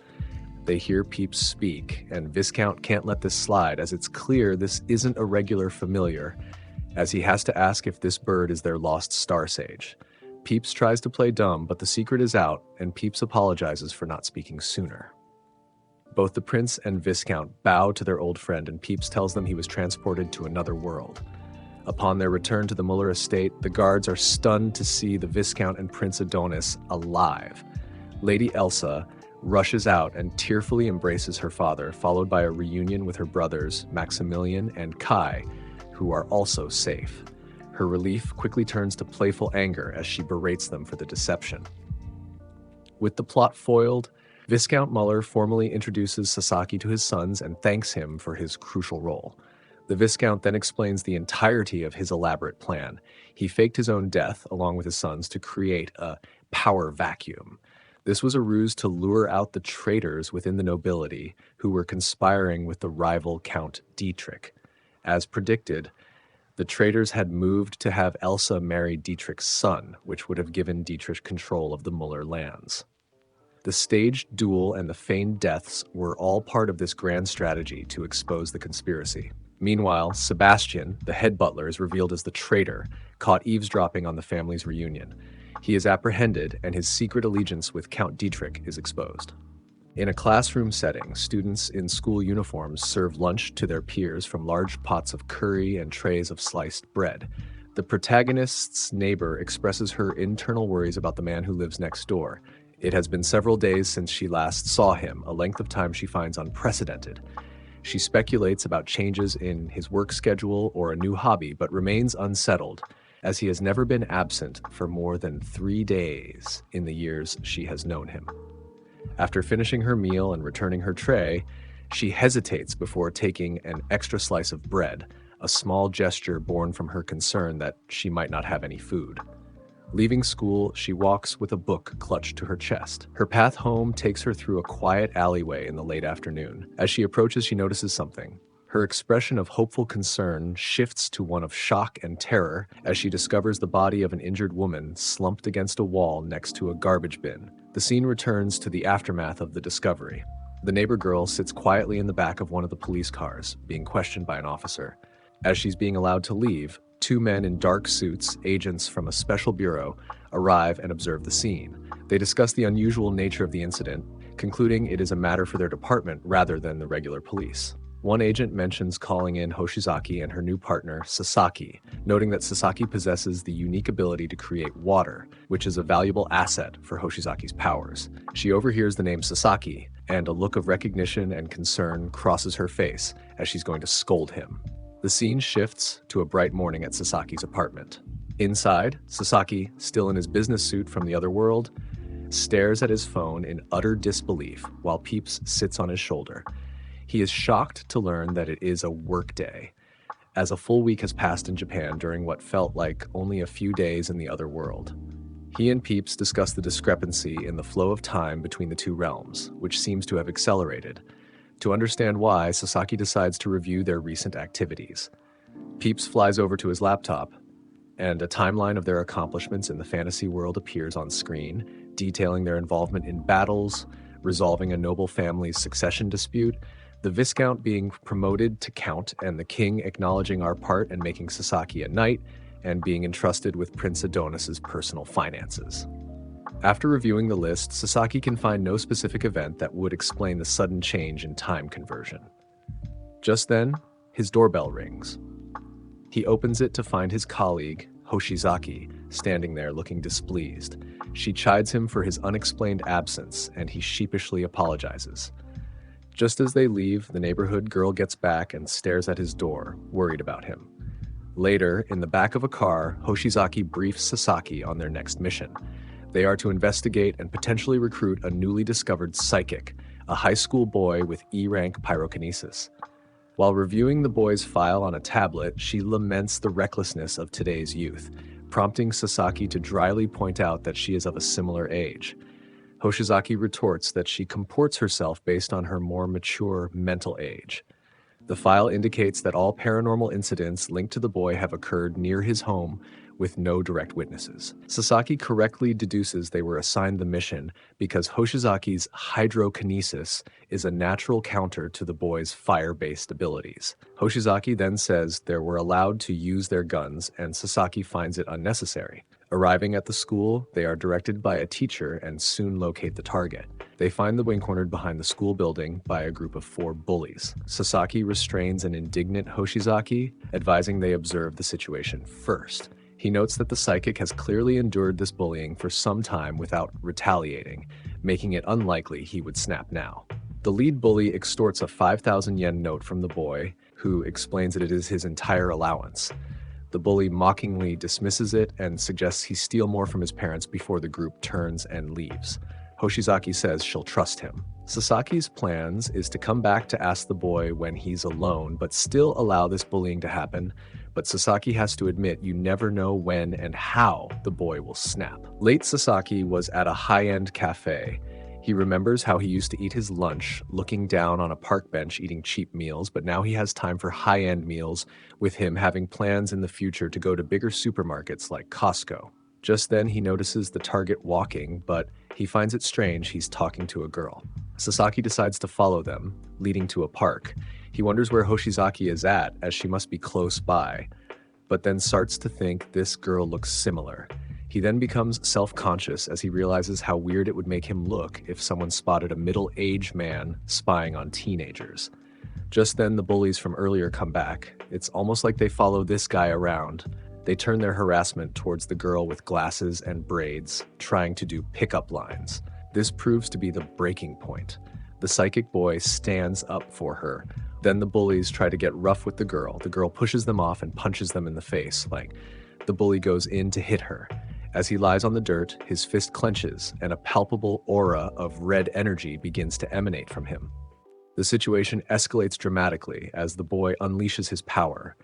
They hear Peeps speak, and Viscount can't let this slide, as it's clear this isn't a regular familiar, as he has to ask if this bird is their lost star sage. Peeps tries to play dumb, but the secret is out, and Peeps apologizes for not speaking sooner. Both the prince and Viscount bow to their old friend, and Peeps tells them he was transported to another world. Upon their return to the Muller estate, the guards are stunned to see the Viscount and Prince Adonis alive. Lady Elsa rushes out and tearfully embraces her father, followed by a reunion with her brothers, Maximilian and Kai, who are also safe. Her relief quickly turns to playful anger as she berates them for the deception. With the plot foiled, Viscount Muller formally introduces Sasaki to his sons and thanks him for his crucial role. The Viscount then explains the entirety of his elaborate plan. He faked his own death, along with his son's, to create a power vacuum. This was a ruse to lure out the traitors within the nobility who were conspiring with the rival Count Dietrich. As predicted, the traitors had moved to have Elsa marry Dietrich's son, which would have given Dietrich control of the Muller lands. The staged duel and the feigned deaths were all part of this grand strategy to expose the conspiracy. Meanwhile, Sebastian, the head butler, is revealed as the traitor, caught eavesdropping on the family's reunion. He is apprehended, and his secret allegiance with Count Dietrich is exposed. In a classroom setting, students in school uniforms serve lunch to their peers from large pots of curry and trays of sliced bread. The protagonist's neighbor expresses her internal worries about the man who lives next door. It has been several days since she last saw him, a length of time she finds unprecedented. She speculates about changes in his work schedule or a new hobby, but remains unsettled, as he has never been absent for more than 3 days in the years she has known him. After finishing her meal and returning her tray, she hesitates before taking an extra slice of bread, a small gesture born from her concern that she might not have any food. Leaving school, she walks with a book clutched to her chest. Her path home takes her through a quiet alleyway in the late afternoon. As she approaches, she notices something. Her expression of hopeful concern shifts to one of shock and terror as she discovers the body of an injured woman slumped against a wall next to a garbage bin. The scene returns to the aftermath of the discovery. The neighbor girl sits quietly in the back of one of the police cars, being questioned by an officer. As she's being allowed to leave, 2 men in dark suits, agents from a special bureau, arrive and observe the scene. They discuss the unusual nature of the incident, concluding it is a matter for their department rather than the regular police. One agent mentions calling in Hoshizaki and her new partner, Sasaki, noting that Sasaki possesses the unique ability to create water, which is a valuable asset for Hoshizaki's powers. She overhears the name Sasaki, and a look of recognition and concern crosses her face as she's going to scold him. The scene shifts to a bright morning at Sasaki's apartment. Inside, Sasaki, still in his business suit from the other world, stares at his phone in utter disbelief while Peeps sits on his shoulder. He is shocked to learn that it is a work day, as a full week has passed in Japan during what felt like only a few days in the other world. He and Peeps discuss the discrepancy in the flow of time between the two realms, which seems to have accelerated. To understand why, Sasaki decides to review their recent activities. Peeps flies over to his laptop, and a timeline of their accomplishments in the fantasy world appears on screen, detailing their involvement in battles, resolving a noble family's succession dispute, the Viscount being promoted to Count, and the King acknowledging our part and making Sasaki a knight, and being entrusted with Prince Adonis's personal finances. After reviewing the list, Sasaki can find no specific event that would explain the sudden change in time conversion. Just then, his doorbell rings. He opens it to find his colleague, Hoshizaki, standing there looking displeased. She chides him for his unexplained absence, and he sheepishly apologizes. Just as they leave, the neighborhood girl gets back and stares at his door, worried about him. Later, in the back of a car, Hoshizaki briefs Sasaki on their next mission. They are to investigate and potentially recruit a newly discovered psychic, a high school boy with E-rank pyrokinesis. While reviewing the boy's file on a tablet, she laments the recklessness of today's youth, prompting Sasaki to dryly point out that she is of a similar age. Hoshizaki retorts that she comports herself based on her more mature mental age. The file indicates that all paranormal incidents linked to the boy have occurred near his home with no direct witnesses. Sasaki correctly deduces they were assigned the mission because Hoshizaki's hydrokinesis is a natural counter to the boy's fire-based abilities. Hoshizaki then says they were allowed to use their guns, and Sasaki finds it unnecessary. Arriving at the school, they are directed by a teacher and soon locate the target. They find the wing cornered behind the school building by a group of 4 bullies. Sasaki restrains an indignant Hoshizaki, advising they observe the situation first. He notes that the psychic has clearly endured this bullying for some time without retaliating, making it unlikely he would snap now. The lead bully extorts a 5,000 yen note from the boy, who explains that it is his entire allowance. The bully mockingly dismisses it and suggests he steal more from his parents before the group turns and leaves. Hoshizaki says she'll trust him. Sasaki's plans is to come back to ask the boy when he's alone, but still allow this bullying to happen. But Sasaki has to admit you never know when and how the boy will snap. Late Sasaki was at a high-end cafe. He remembers how he used to eat his lunch, looking down on a park bench eating cheap meals, but now he has time for high-end meals, with him having plans in the future to go to bigger supermarkets like Costco. Just then he notices the target walking, but he finds it strange he's talking to a girl. Sasaki decides to follow them, leading to a park. He wonders where Hoshizaki is at, as she must be close by, but then starts to think this girl looks similar. He then becomes self-conscious as he realizes how weird it would make him look if someone spotted a middle-aged man spying on teenagers. Just then the bullies from earlier come back. It's almost like they follow this guy around. They turn their harassment towards the girl with glasses and braids, trying to do pickup lines. This proves to be the breaking point. The psychic boy stands up for her. Then the bullies try to get rough with the girl. The girl pushes them off and punches them in the face. The bully goes in to hit her. As he lies on the dirt, his fist clenches, and a palpable aura of red energy begins to emanate from him. The situation escalates dramatically as the boy unleashes his power,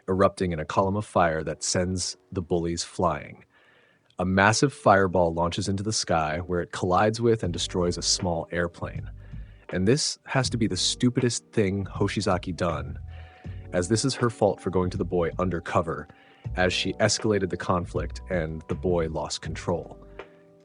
erupting in a column of fire that sends the bullies flying. A massive fireball launches into the sky, where it collides with and destroys a small airplane. And this has to be the stupidest thing Hoshizaki done, as this is her fault for going to the boy undercover, as she escalated the conflict and the boy lost control.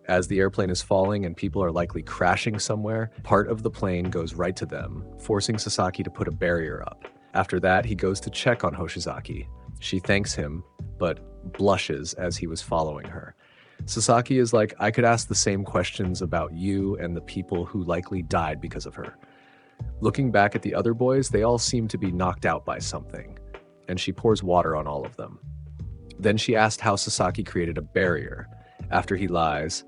As the airplane is falling and people are likely crashing somewhere, part of the plane goes right to them, forcing Sasaki to put a barrier up. After that, he goes to check on Hoshizaki. She thanks him, but blushes as he was following her. Sasaki is like, I could ask the same questions about you and the people who likely died because of her. Looking back at the other boys, they all seem to be knocked out by something, and she pours water on all of them. Then she asked how Sasaki created a barrier. After he lies,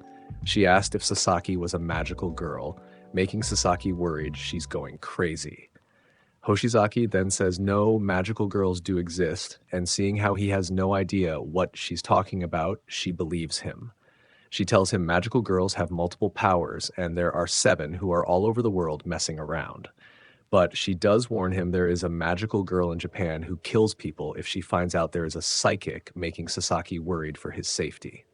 she asked if Sasaki was a magical girl, making Sasaki worried she's going crazy. Hoshizaki then says no magical girls do exist, and seeing how he has no idea what she's talking about, she believes him. She tells him magical girls have multiple powers, and there are 7 who are all over the world messing around. But she does warn him there is a magical girl in Japan who kills people if she finds out there is a psychic, making Sasaki worried for his safety.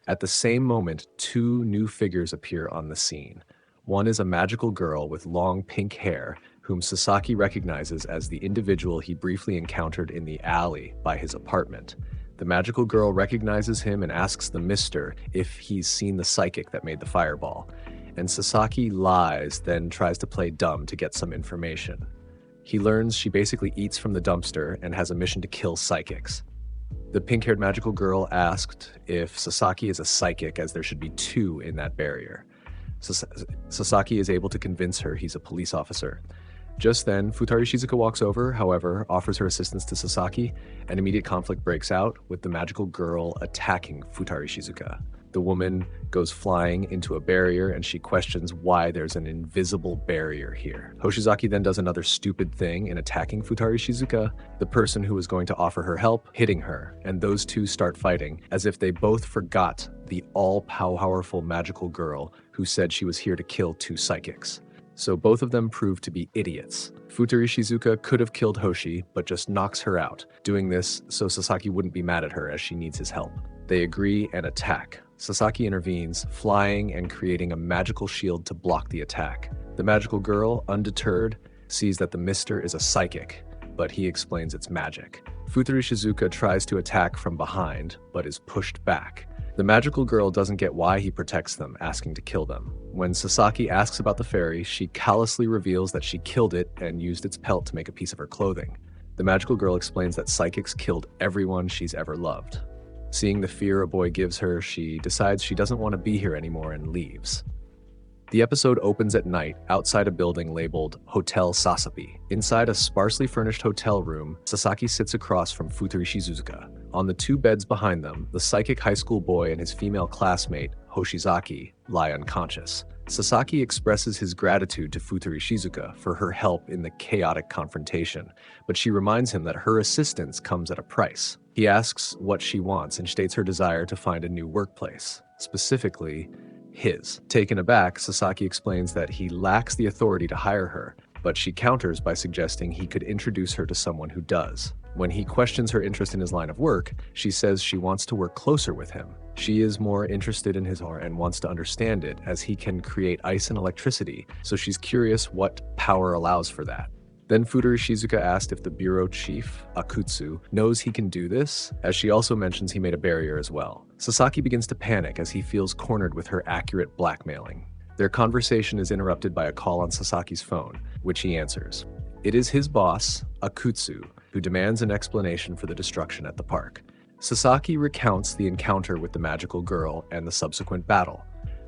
At the same moment, 2 new figures appear on the scene. One is a magical girl with long pink hair, whom Sasaki recognizes as the individual he briefly encountered in the alley by his apartment. The magical girl recognizes him and asks the mister if he's seen the psychic that made the fireball. And Sasaki lies, then tries to play dumb to get some information. He learns she basically eats from the dumpster and has a mission to kill psychics. The pink-haired magical girl asked if Sasaki is a psychic, as there should be 2 in that barrier. Sasaki is able to convince her he's a police officer. Just then, Futari Shizuka walks over, however, offers her assistance to Sasaki, and immediate conflict breaks out, with the magical girl attacking Futari Shizuka. The woman goes flying into a barrier, and she questions why there's an invisible barrier here. Hoshizaki then does another stupid thing in attacking Futari Shizuka, the person who was going to offer her help, hitting her, and those 2 start fighting, as if they both forgot the all-powerful magical girl who said she was here to kill 2 psychics. So both of them prove to be idiots. Futari Shizuka could have killed Hoshi, but just knocks her out, doing this so Sasaki wouldn't be mad at her as she needs his help. They agree and attack. Sasaki intervenes, flying and creating a magical shield to block the attack. The magical girl, undeterred, sees that the mister is a psychic, but he explains it's magic. Futari Shizuka tries to attack from behind, but is pushed back. The magical girl doesn't get why he protects them, asking to kill them. When Sasaki asks about the fairy, she callously reveals that she killed it and used its pelt to make a piece of her clothing. The magical girl explains that psychics killed everyone she's ever loved. Seeing the fear a boy gives her, she decides she doesn't want to be here anymore and leaves. The episode opens at night outside a building labeled Hotel Sasaki. Inside a sparsely furnished hotel room, Sasaki sits across from Futari Shizuka. On the 2 beds behind them, the psychic high school boy and his female classmate, Hoshizaki, lie unconscious. Sasaki expresses his gratitude to Futari Shizuka for her help in the chaotic confrontation, but she reminds him that her assistance comes at a price. He asks what she wants and states her desire to find a new workplace. Specifically, his. Taken aback, Sasaki explains that he lacks the authority to hire her, but she counters by suggesting he could introduce her to someone who does. When he questions her interest in his line of work, she says she wants to work closer with him. She is more interested in his art and wants to understand it, as he can create ice and electricity, so she's curious what power allows for that. Then Futari Shizuka asked if the bureau chief, Akutsu, knows he can do this, as she also mentions he made a barrier as well. Sasaki begins to panic as he feels cornered with her accurate blackmailing. Their conversation is interrupted by a call on Sasaki's phone, which he answers. It is his boss, Akutsu, who demands an explanation for the destruction at the park. Sasaki recounts the encounter with the magical girl and the subsequent battle,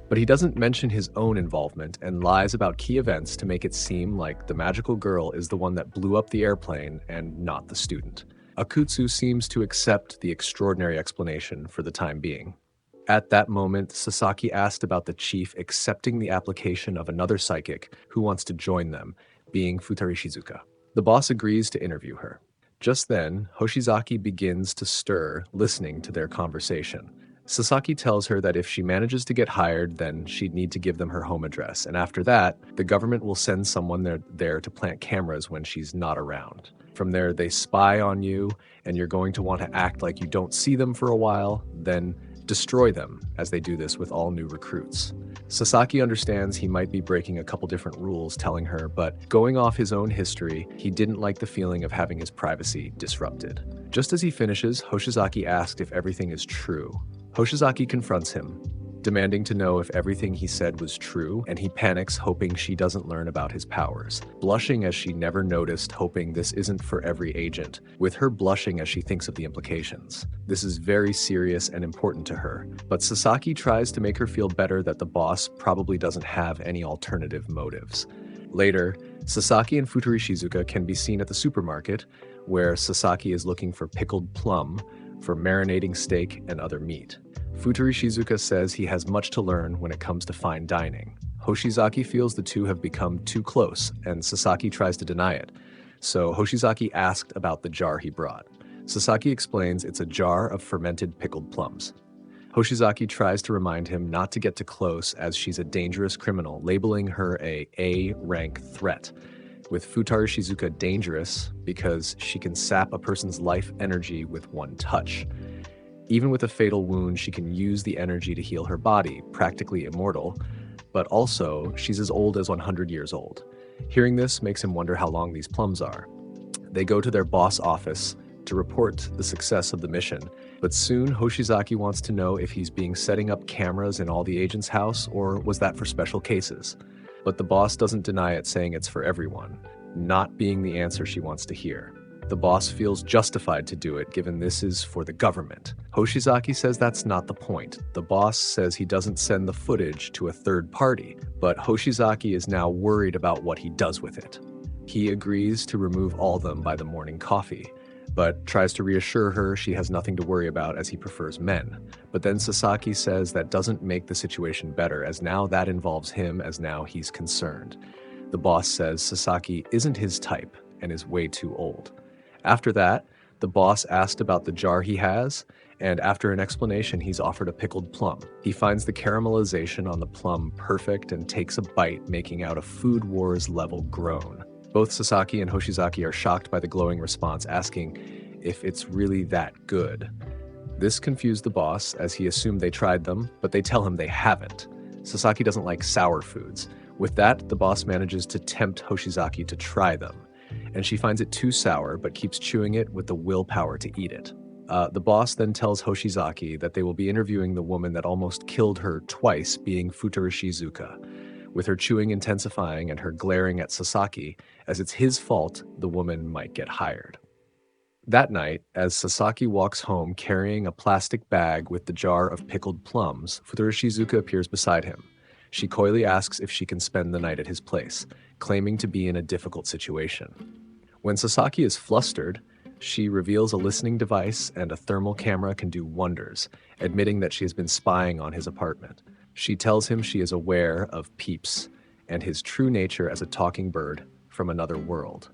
but he doesn't mention his own involvement and lies about key events to make it seem like the magical girl is the one that blew up the airplane and not the student. Akutsu seems to accept the extraordinary explanation for the time being. At that moment, Sasaki asked about the chief accepting the application of another psychic who wants to join them, being Futari Shizuka. The boss agrees to interview her. Just then, Hoshizaki begins to stir, listening to their conversation. Sasaki tells her that if she manages to get hired, then she'd need to give them her home address, and after that, the government will send someone there to plant cameras when she's not around. From there, they spy on you, and you're going to want to act like you don't see them for a while, then destroy them, as they do this with all new recruits. Sasaki understands he might be breaking a couple different rules telling her, but going off his own history, he didn't like the feeling of having his privacy disrupted. Just as he finishes, Hoshizaki asks if everything is true. Hoshizaki confronts him, demanding to know if everything he said was true, and he panics, hoping she doesn't learn about his powers, blushing as she never noticed, hoping this isn't for every agent, with her blushing as she thinks of the implications. This is very serious and important to her, but Sasaki tries to make her feel better that the boss probably doesn't have any alternative motives. Later, Sasaki and Futari Shizuka can be seen at the supermarket, where Sasaki is looking for pickled plum, for marinating steak and other meat. Futari Shizuka says he has much to learn when it comes to fine dining. Hoshizaki feels the two have become too close, and Sasaki tries to deny it. So Hoshizaki asked about the jar he brought. Sasaki explains it's a jar of fermented pickled plums. Hoshizaki tries to remind him not to get too close as she's a dangerous criminal, labeling her a A-rank threat, with Futari Shizuka dangerous because she can sap a person's life energy with one touch. Even with a fatal wound, she can use the energy to heal her body, practically immortal, but also she's as old as 100 years old. Hearing this makes him wonder how long these plums are. They go to their boss office to report the success of the mission, but soon Hoshizaki wants to know if he's being setting up cameras in all the agents' house, or was that for special cases? But the boss doesn't deny it, saying it's for everyone, not being the answer she wants to hear. The boss feels justified to do it, given this is for the government. Hoshizaki says that's not the point. The boss says he doesn't send the footage to a third party, but Hoshizaki is now worried about what he does with it. He agrees to remove all of them by the morning coffee, but tries to reassure her she has nothing to worry about as he prefers men. But then Sasaki says that doesn't make the situation better, as now that involves him, as now he's concerned. The boss says Sasaki isn't his type and is way too old. After that, the boss asked about the jar he has, and after an explanation, he's offered a pickled plum. He finds the caramelization on the plum perfect and takes a bite, making out a Food Wars level groan. Both Sasaki and Hoshizaki are shocked by the glowing response, asking if it's really that good. This confused the boss, as he assumed they tried them, but they tell him they haven't. Sasaki doesn't like sour foods. With that, the boss manages to tempt Hoshizaki to try them, and she finds it too sour but keeps chewing it with the willpower to eat it. The boss then tells Hoshizaki that they will be interviewing the woman that almost killed her twice, being Futari Shizuka, with her chewing intensifying and her glaring at Sasaki, as it's his fault the woman might get hired. That night, as Sasaki walks home carrying a plastic bag with the jar of pickled plums, Futari Shizuka appears beside him. She coyly asks if she can spend the night at his place, claiming to be in a difficult situation. When Sasaki is flustered, she reveals a listening device and a thermal camera can do wonders, admitting that she has been spying on his apartment. She tells him she is aware of Peeps and his true nature as a talking bird from another world.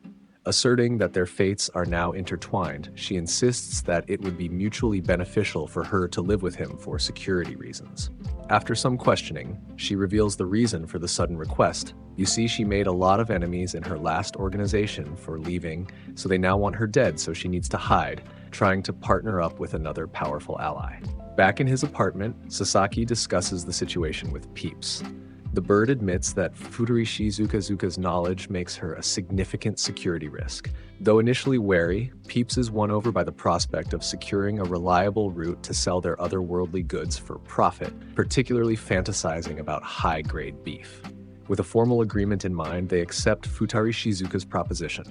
Asserting that their fates are now intertwined, she insists that it would be mutually beneficial for her to live with him for security reasons. After some questioning, she reveals the reason for the sudden request. You see, she made a lot of enemies in her last organization for leaving, so they now want her dead, so she needs to hide, trying to partner up with another powerful ally. Back in his apartment, Sasaki discusses the situation with Peeps. The bird admits that Futarishi Zukazuka's knowledge makes her a significant security risk. Though initially wary, Peeps is won over by the prospect of securing a reliable route to sell their otherworldly goods for profit, particularly fantasizing about high-grade beef. With a formal agreement in mind, they accept Futari Shizuka's proposition.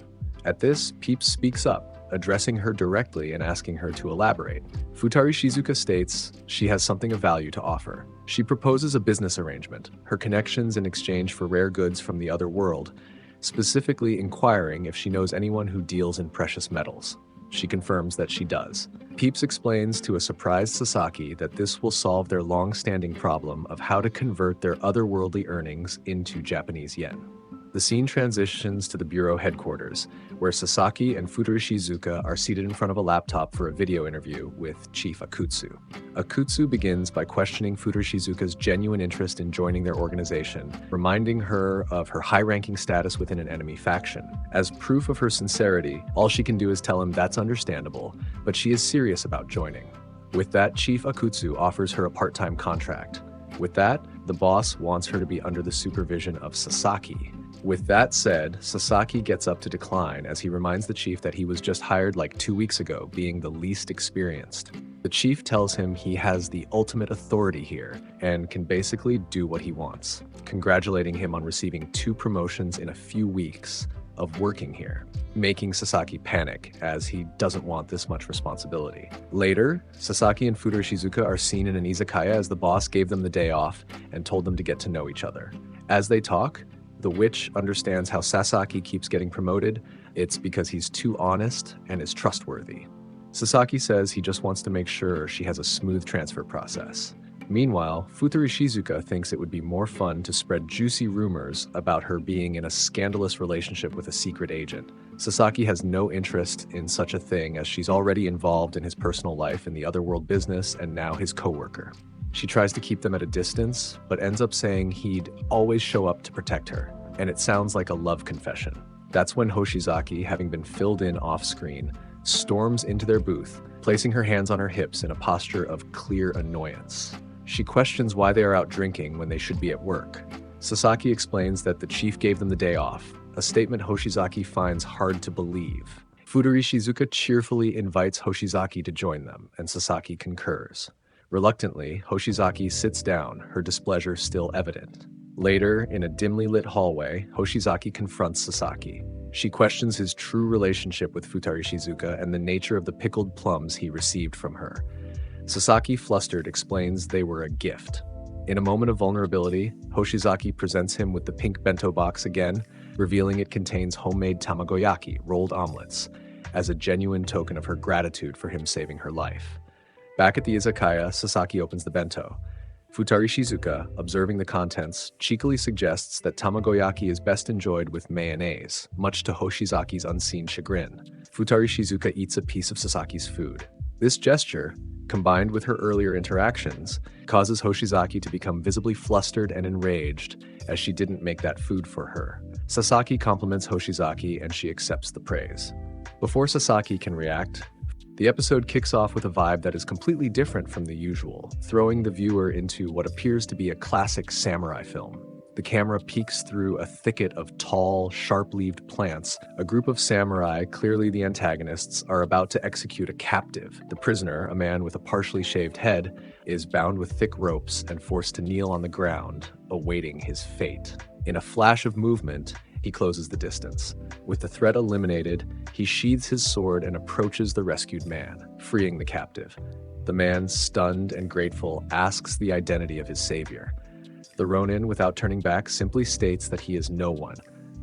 At this, Peeps speaks up, addressing her directly and asking her to elaborate. Futari Shizuka states she has something of value to offer. She proposes a business arrangement, her connections in exchange for rare goods from the other world, specifically inquiring if she knows anyone who deals in precious metals. She confirms that she does. Peeps explains to a surprised Sasaki that this will solve their long-standing problem of how to convert their otherworldly earnings into Japanese yen. The scene transitions to the bureau headquarters, where Sasaki and Futari Shizuka are seated in front of a laptop for a video interview with Chief Akutsu. Akutsu begins by questioning Futari Shizuka's genuine interest in joining their organization, reminding her of her high-ranking status within an enemy faction. As proof of her sincerity, all she can do is tell him that's understandable, but she is serious about joining. With that, Chief Akutsu offers her a part-time contract. With that, the boss wants her to be under the supervision of Sasaki. With that said, Sasaki gets up to decline as he reminds the chief that he was just hired like 2 weeks ago, being the least experienced. The chief tells him he has the ultimate authority here and can basically do what he wants, congratulating him on receiving 2 promotions in a few weeks of working here, making Sasaki panic as he doesn't want this much responsibility. Later, Sasaki and Futari Shizuka are seen in an izakaya as the boss gave them the day off and told them to get to know each other. As they talk, the witch understands how Sasaki keeps getting promoted. It's because he's too honest and is trustworthy. Sasaki says he just wants to make sure she has a smooth transfer process. Meanwhile, Futari Shizuka thinks it would be more fun to spread juicy rumors about her being in a scandalous relationship with a secret agent. Sasaki has no interest in such a thing as she's already involved in his personal life in the otherworld business and now his co-worker. She tries to keep them at a distance, but ends up saying he'd always show up to protect her, and it sounds like a love confession. That's when Hoshizaki, having been filled in off-screen, storms into their booth, placing her hands on her hips in a posture of clear annoyance. She questions why they are out drinking when they should be at work. Sasaki explains that the chief gave them the day off, a statement Hoshizaki finds hard to believe. Futari Shizuka cheerfully invites Hoshizaki to join them, and Sasaki concurs. Reluctantly, Hoshizaki sits down, her displeasure still evident. Later, in a dimly lit hallway, Hoshizaki confronts Sasaki. She questions his true relationship with Futari Shizuka and the nature of the pickled plums he received from her. Sasaki, flustered, explains they were a gift. In a moment of vulnerability, Hoshizaki presents him with the pink bento box again, revealing it contains homemade tamagoyaki, rolled omelets, as a genuine token of her gratitude for him saving her life. Back at the izakaya, Sasaki opens the bento. Futari Shizuka, observing the contents, cheekily suggests that tamagoyaki is best enjoyed with mayonnaise, much to Hoshizaki's unseen chagrin. Futari Shizuka eats a piece of Sasaki's food. This gesture, combined with her earlier interactions, causes Hoshizaki to become visibly flustered and enraged as she didn't make that food for her. Sasaki compliments Hoshizaki and she accepts the praise. Before Sasaki can react, the episode kicks off with a vibe that is completely different from the usual, throwing the viewer into what appears to be a classic samurai film. The camera peeks through a thicket of tall, sharp-leaved plants. A group of samurai, clearly the antagonists, are about to execute a captive. The prisoner, a man with a partially shaved head, is bound with thick ropes and forced to kneel on the ground, awaiting his fate. In a flash of movement, he closes the distance. With the threat eliminated, he sheathes his sword and approaches the rescued man, freeing the captive. The man, stunned and grateful, asks the identity of his savior. The Ronin, without turning back, simply states that he is no one,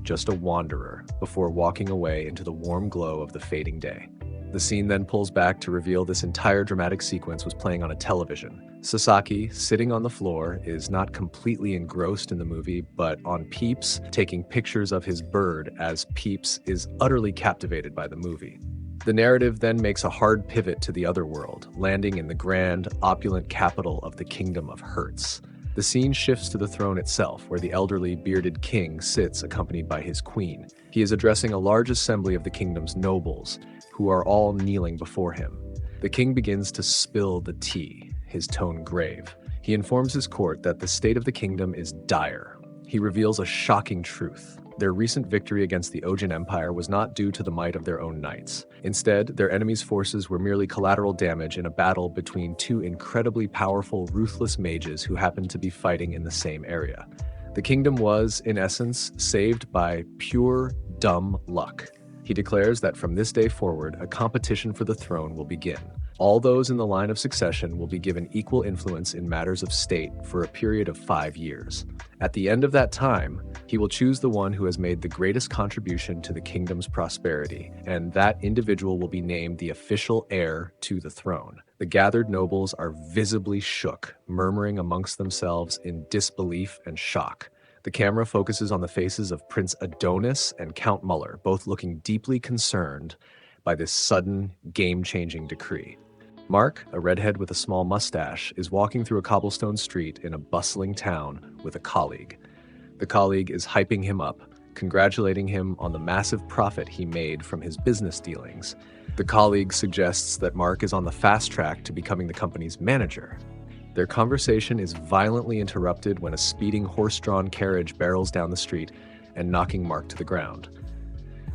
just a wanderer, before walking away into the warm glow of the fading day. The scene then pulls back to reveal this entire dramatic sequence was playing on a television. Sasaki, sitting on the floor, is not completely engrossed in the movie, but on Peeps, taking pictures of his bird as Peeps is utterly captivated by the movie. The narrative then makes a hard pivot to the other world, landing in the grand, opulent capital of the Kingdom of Hertz. The scene shifts to the throne itself, where the elderly, bearded king sits accompanied by his queen. He is addressing a large assembly of the kingdom's nobles, who are all kneeling before him. The king begins to spill the tea, his tone grave. He informs his court that the state of the kingdom is dire. He reveals a shocking truth. Their recent victory against the Ojin Empire was not due to the might of their own knights. Instead, their enemy's forces were merely collateral damage in a battle between two incredibly powerful, ruthless mages who happened to be fighting in the same area. The kingdom was, in essence, saved by pure, dumb luck. He declares that from this day forward, a competition for the throne will begin. All those in the line of succession will be given equal influence in matters of state for a period of 5 years. At the end of that time, he will choose the one who has made the greatest contribution to the kingdom's prosperity, and that individual will be named the official heir to the throne. The gathered nobles are visibly shook, murmuring amongst themselves in disbelief and shock. The camera focuses on the faces of Prince Adonis and Count Muller, both looking deeply concerned by this sudden, game-changing decree. Mark, a redhead with a small mustache, is walking through a cobblestone street in a bustling town with a colleague. The colleague is hyping him up, congratulating him on the massive profit he made from his business dealings. The colleague suggests that Mark is on the fast track to becoming the company's manager. Their conversation is violently interrupted when a speeding horse-drawn carriage barrels down the street and knocking Mark to the ground.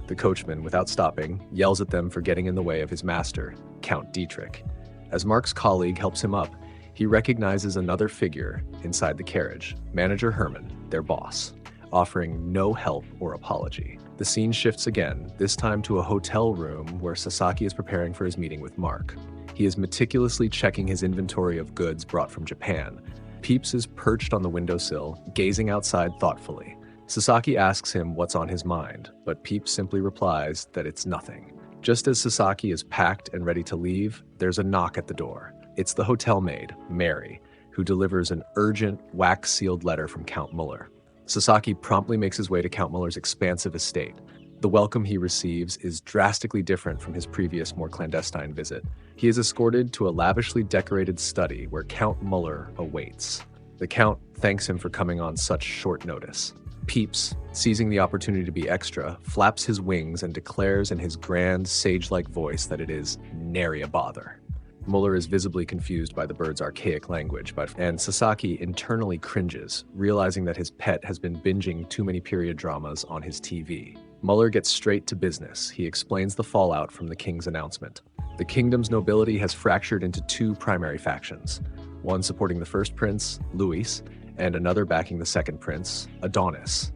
The coachman, without stopping, yells at them for getting in the way of his master, Count Dietrich. As Mark's colleague helps him up, he recognizes another figure inside the carriage, Manager Herman, their boss, offering no help or apology. The scene shifts again, this time to a hotel room where Sasaki is preparing for his meeting with Mark. He is meticulously checking his inventory of goods brought from Japan. Peeps is perched on the windowsill, gazing outside thoughtfully. Sasaki asks him what's on his mind, but Peeps simply replies that it's nothing. Just as Sasaki is packed and ready to leave, there's a knock at the door. It's the hotel maid, Mary, who delivers an urgent, wax-sealed letter from Count Muller. Sasaki promptly makes his way to Count Muller's expansive estate. The welcome he receives is drastically different from his previous, more clandestine visit. He is escorted to a lavishly decorated study where Count Muller awaits. The Count thanks him for coming on such short notice. Peeps, seizing the opportunity to be extra, flaps his wings and declares in his grand, sage-like voice that it is nary a bother. Muller is visibly confused by the bird's archaic language, and Sasaki internally cringes, realizing that his pet has been binging too many period dramas on his TV. Muller gets straight to business. He explains the fallout from the king's announcement. The kingdom's nobility has fractured into two primary factions, one supporting the first prince, Louis, and another backing the second prince, Adonis.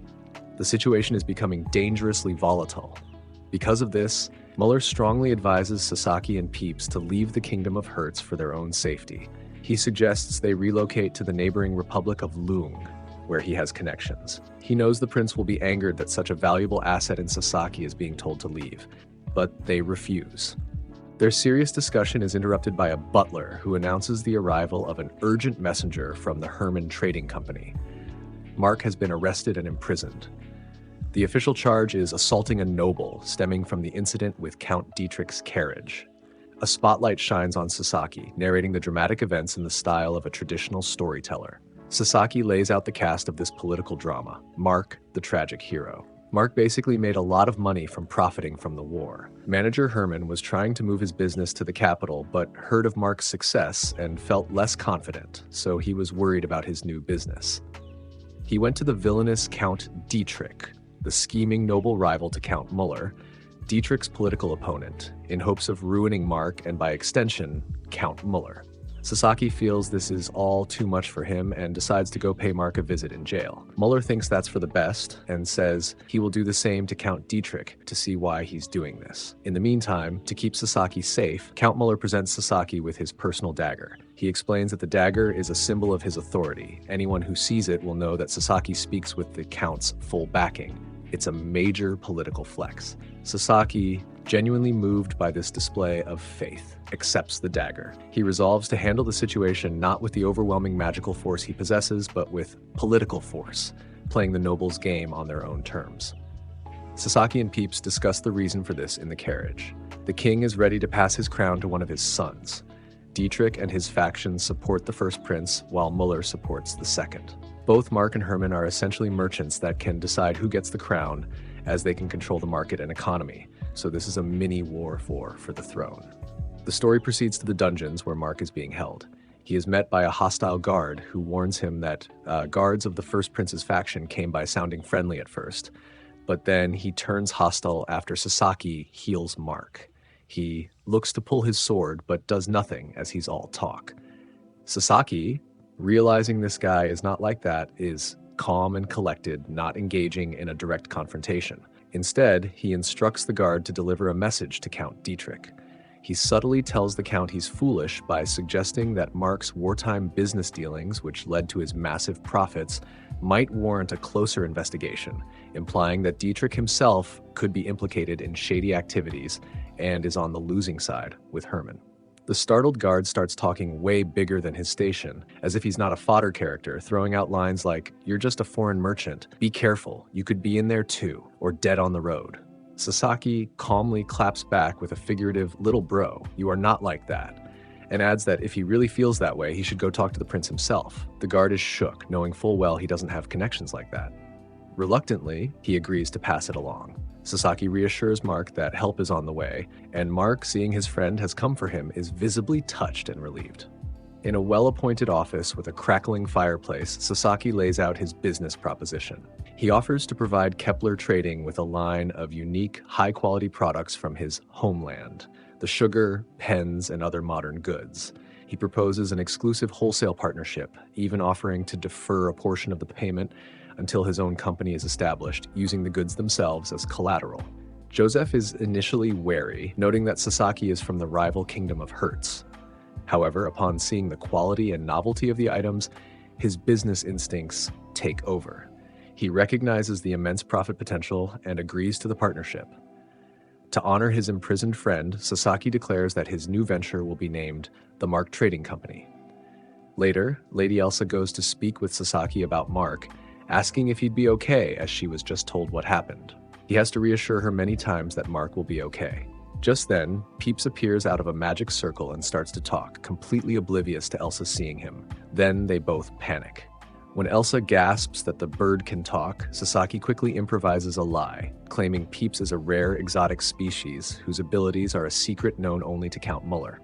The situation is becoming dangerously volatile. Because of this, Muller strongly advises Sasaki and Peeps to leave the Kingdom of Hertz for their own safety. He suggests they relocate to the neighboring Republic of Lung, where he has connections. He knows the prince will be angered that such a valuable asset in Sasaki is being told to leave, but they refuse. Their serious discussion is interrupted by a butler who announces the arrival of an urgent messenger from the Herman Trading Company. Mark has been arrested and imprisoned. The official charge is assaulting a noble, stemming from the incident with Count Dietrich's carriage. A spotlight shines on Sasaki, narrating the dramatic events in the style of a traditional storyteller. Sasaki lays out the cast of this political drama, Mark, the tragic hero. Mark basically made a lot of money from profiting from the war. Manager Herman was trying to move his business to the capital, but heard of Mark's success and felt less confident, so he was worried about his new business. He went to the villainous Count Dietrich, the scheming noble rival to Count Muller, Dietrich's political opponent, in hopes of ruining Mark and, by extension, Count Muller. Sasaki feels this is all too much for him and decides to go pay Mark a visit in jail. Muller thinks that's for the best and says he will do the same to Count Dietrich to see why he's doing this. In the meantime, to keep Sasaki safe, Count Muller presents Sasaki with his personal dagger. He explains that the dagger is a symbol of his authority. Anyone who sees it will know that Sasaki speaks with the Count's full backing. It's a major political flex. Sasaki, genuinely moved by this display of faith, accepts the dagger. He resolves to handle the situation not with the overwhelming magical force he possesses, but with political force, playing the noble's game on their own terms. Sasaki and Peeps discuss the reason for this in the carriage. The king is ready to pass his crown to one of his sons. Dietrich and his faction support the first prince, while Muller supports the second. Both Mark and Herman are essentially merchants that can decide who gets the crown, as they can control the market and economy, so this is a mini war for the throne. The story proceeds to the dungeons where Mark is being held. He is met by a hostile guard who warns him that guards of the first prince's faction came by sounding friendly at first, but then he turns hostile after Sasaki heals Mark. He looks to pull his sword, but does nothing as he's all talk. Sasaki, realizing this guy is not like that, is calm and collected, not engaging in a direct confrontation. Instead, he instructs the guard to deliver a message to Count Dietrich. He subtly tells the Count he's foolish by suggesting that Mark's wartime business dealings, which led to his massive profits, might warrant a closer investigation, implying that Dietrich himself could be implicated in shady activities and is on the losing side with Herman. The startled guard starts talking way bigger than his station, as if he's not a fodder character, throwing out lines like, "You're just a foreign merchant. Be careful. You could be in there too," or "dead on the road." Sasaki calmly claps back with a figurative, "Little bro, you are not like that," and adds that if he really feels that way, he should go talk to the prince himself. The guard is shook, knowing full well he doesn't have connections like that. Reluctantly, he agrees to pass it along. Sasaki reassures Mark that help is on the way, and Mark, seeing his friend has come for him, is visibly touched and relieved. In a well-appointed office with a crackling fireplace, Sasaki lays out his business proposition. He offers to provide Kepler Trading with a line of unique, high-quality products from his homeland: the sugar, pens, and other modern goods. He proposes an exclusive wholesale partnership, even offering to defer a portion of the payment until his own company is established, using the goods themselves as collateral. Joseph is initially wary, noting that Sasaki is from the rival kingdom of Hertz. However, upon seeing the quality and novelty of the items, his business instincts take over. He recognizes the immense profit potential and agrees to the partnership. To honor his imprisoned friend, Sasaki declares that his new venture will be named the Mark Trading Company. Later, Lady Elsa goes to speak with Sasaki about Mark, asking if he'd be okay, as she was just told what happened. He has to reassure her many times that Mark will be okay. Just then, Peeps appears out of a magic circle and starts to talk, completely oblivious to Elsa seeing him. Then they both panic. When Elsa gasps that the bird can talk, Sasaki quickly improvises a lie, claiming Peeps is a rare exotic species whose abilities are a secret known only to Count Muller.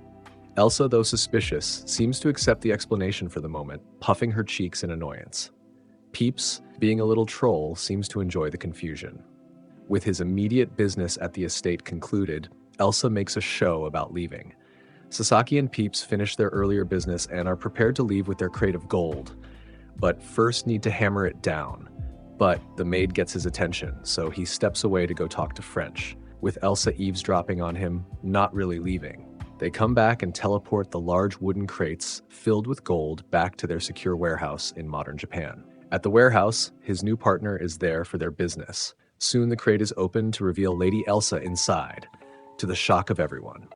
Elsa, though suspicious, seems to accept the explanation for the moment, puffing her cheeks in annoyance. Peeps, being a little troll, seems to enjoy the confusion. With his immediate business at the estate concluded, Elsa makes a show about leaving. Sasaki and Peeps finish their earlier business and are prepared to leave with their crate of gold, but first need to hammer it down. But the maid gets his attention, so he steps away to go talk to French, with Elsa eavesdropping on him, not really leaving. They come back and teleport the large wooden crates filled with gold back to their secure warehouse in modern Japan. At the warehouse, his new partner is there for their business. Soon the crate is opened to reveal Lady Elsa inside, to the shock of everyone.